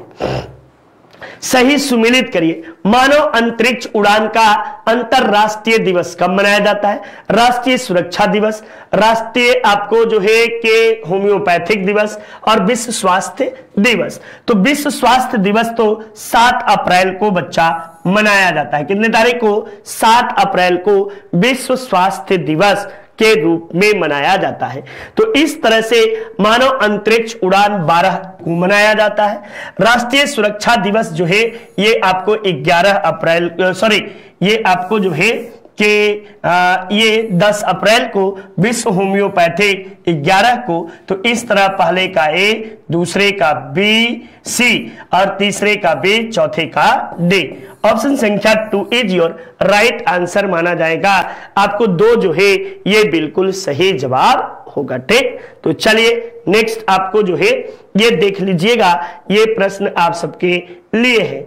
सही सुमिलित करिए। मानव अंतरिक्ष उड़ान का अंतरराष्ट्रीय दिवस कब मनाया जाता है? राष्ट्रीय सुरक्षा दिवस, राष्ट्रीय आपको जो है कि होम्योपैथिक दिवस और विश्व स्वास्थ्य दिवस। तो विश्व स्वास्थ्य दिवस तो 7 अप्रैल को बच्चा मनाया जाता है। कितने तारीख को? 7 अप्रैल को विश्व स्वास्थ्य दिवस के रूप में मनाया जाता है। तो इस तरह से मानव अंतरिक्ष उड़ान 12 को मनाया जाता है। राष्ट्रीय सुरक्षा दिवस जो है ये आपको 11 अप्रैल, ये आपको जो है कि ये 10 अप्रैल को, विश्व होम्योपैथिक 11 को। तो इस तरह पहले का ए, दूसरे का बी, सी और तीसरे का बी, चौथे का डी। ऑप्शन संख्या 2 इज योर राइट आंसर माना जाएगा। आपको 2 जो है ये बिल्कुल सही जवाब होगा, ठीक। तो चलिए नेक्स्ट आपको जो है ये देख लीजिएगा, ये प्रश्न आप सबके लिए है।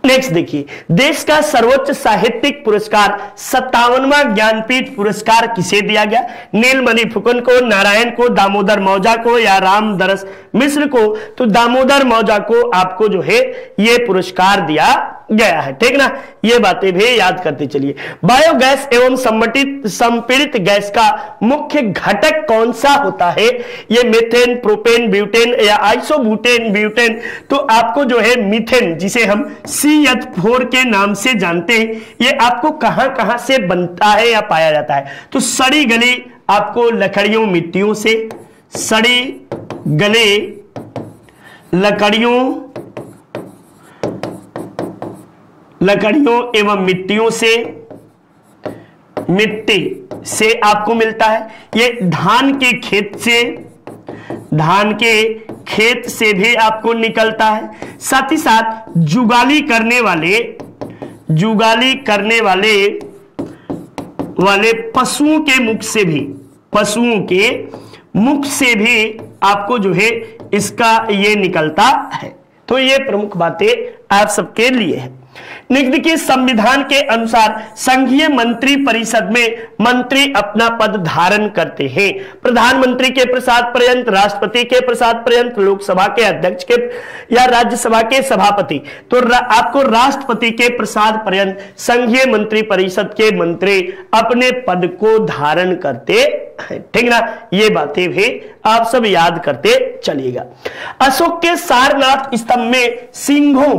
नेक्स्ट देखिए, देश का सर्वोच्च साहित्यिक पुरस्कार 57वां ज्ञानपीठ पुरस्कार किसे दिया गया? नीलमणि फुकन को, नारायण को, दामोदर मौजा को या रामदरस मिश्र को? तो दामोदर मौजा को आपको जो है ये पुरस्कार दिया गया है, ठीक ना। ये बातें भी याद करते चलिए। बायोगैस एवं संपीड़ित गैस का मुख्य घटक कौन सा होता है? ये मीथेन, प्रोपेन, ब्यूटेन या आइसोब्यूटेन, ब्यूटेन। तो आपको जो है मीथेन, जिसे हम CH4 के नाम से जानते हैं, ये आपको कहां कहां से बनता है या पाया जाता है? तो सड़ी गली आपको लकड़ियों मिट्टियों से, सड़ी गले लकड़ियों एवं मिट्टियों से, मिट्टी से आपको मिलता है। ये धान के खेत से भी आपको निकलता है। साथ ही साथ जुगाली करने वाले पशुओं के मुख से भी आपको जो है इसका ये निकलता है। तो ये प्रमुख बातें आप सबके लिए है। निम्न के संविधान के अनुसार संघीय मंत्री परिषद में मंत्री अपना पद धारण करते हैं। प्रधानमंत्री के प्रसाद पर्यंत, राष्ट्रपति के प्रसाद पर्यंत, लोकसभा के अध्यक्ष के या राज्यसभा के सभापति, तो आपको राष्ट्रपति के प्रसाद पर्यंत संघीय मंत्री परिषद के मंत्री अपने पद को धारण करते हैं। ठीक ना, ये बातें भी आप सब याद करते चलिएगा। अशोक के सारनाथ स्तंभ में सिंहों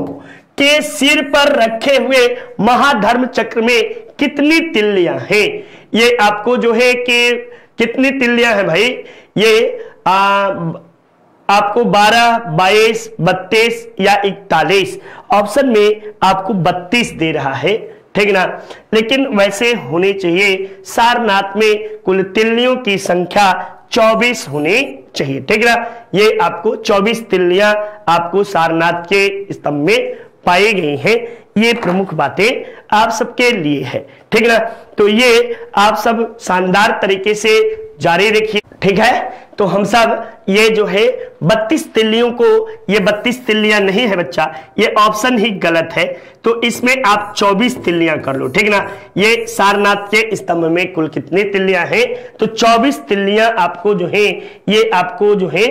के सिर पर रखे हुए महाधर्म चक्र में कितनी तिल्लियां हैं? ये आपको जो है कि कितनी तिल्लियां हैं भाई? ये आपको 12, 22, 32 या 41, ऑप्शन में आपको 32 दे रहा है। ठीक ना, लेकिन वैसे होने चाहिए सारनाथ में कुल तिल्लियों की संख्या 24 होनी चाहिए। ठीक ना, ये आपको 24 तिल्लियां आपको सारनाथ के स्तंभ में पाई गई हैं। ये प्रमुख बातें आप सबके लिए है। ठीक ना, तो ये आप सब शानदार तरीके से जारी रखिए। ठीक है, तो हम सब ये जो है 32 तिल्लियों को, ये 32 तिल्लियां नहीं है बच्चा, ये ऑप्शन ही गलत है, तो इसमें आप 24 तिल्लियां कर लो। ठीक ना, ये सारनाथ के स्तंभ में कुल कितनी तिल्लियां हैं? तो 24 तिल्लियां आपको जो है, ये आपको जो है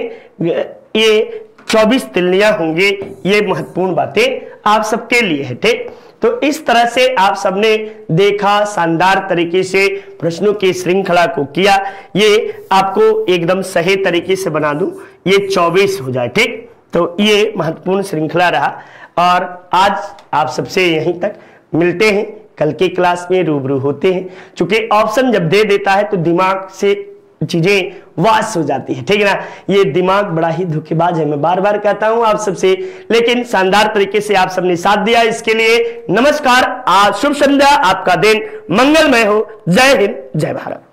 ये 24 तिल्लियां होंगे। ये महत्वपूर्ण बातें आप सबके लिए है। ठीक, तो इस तरह से आप सबने देखा, शानदार तरीके से प्रश्नों की श्रृंखला को किया। ये आपको एकदम सही तरीके से बना दूं, ये 24 हो जाए। ठीक, तो ये महत्वपूर्ण श्रृंखला रहा और आज आप सबसे यहीं तक मिलते हैं। कल की क्लास में रूबरू होते हैं। चूंकि ऑप्शन जब दे देता है तो दिमाग से चीजें वास हो जाती है। ठीक है ना, ये दिमाग बड़ा ही धोखेबाज है, मैं बार बार कहता हूं आप सबसे, लेकिन शानदार तरीके से आप सबने साथ दिया, इसके लिए नमस्कार। आज शुभ संध्या, आपका दिन मंगलमय हो। जय हिंद, जय भारत।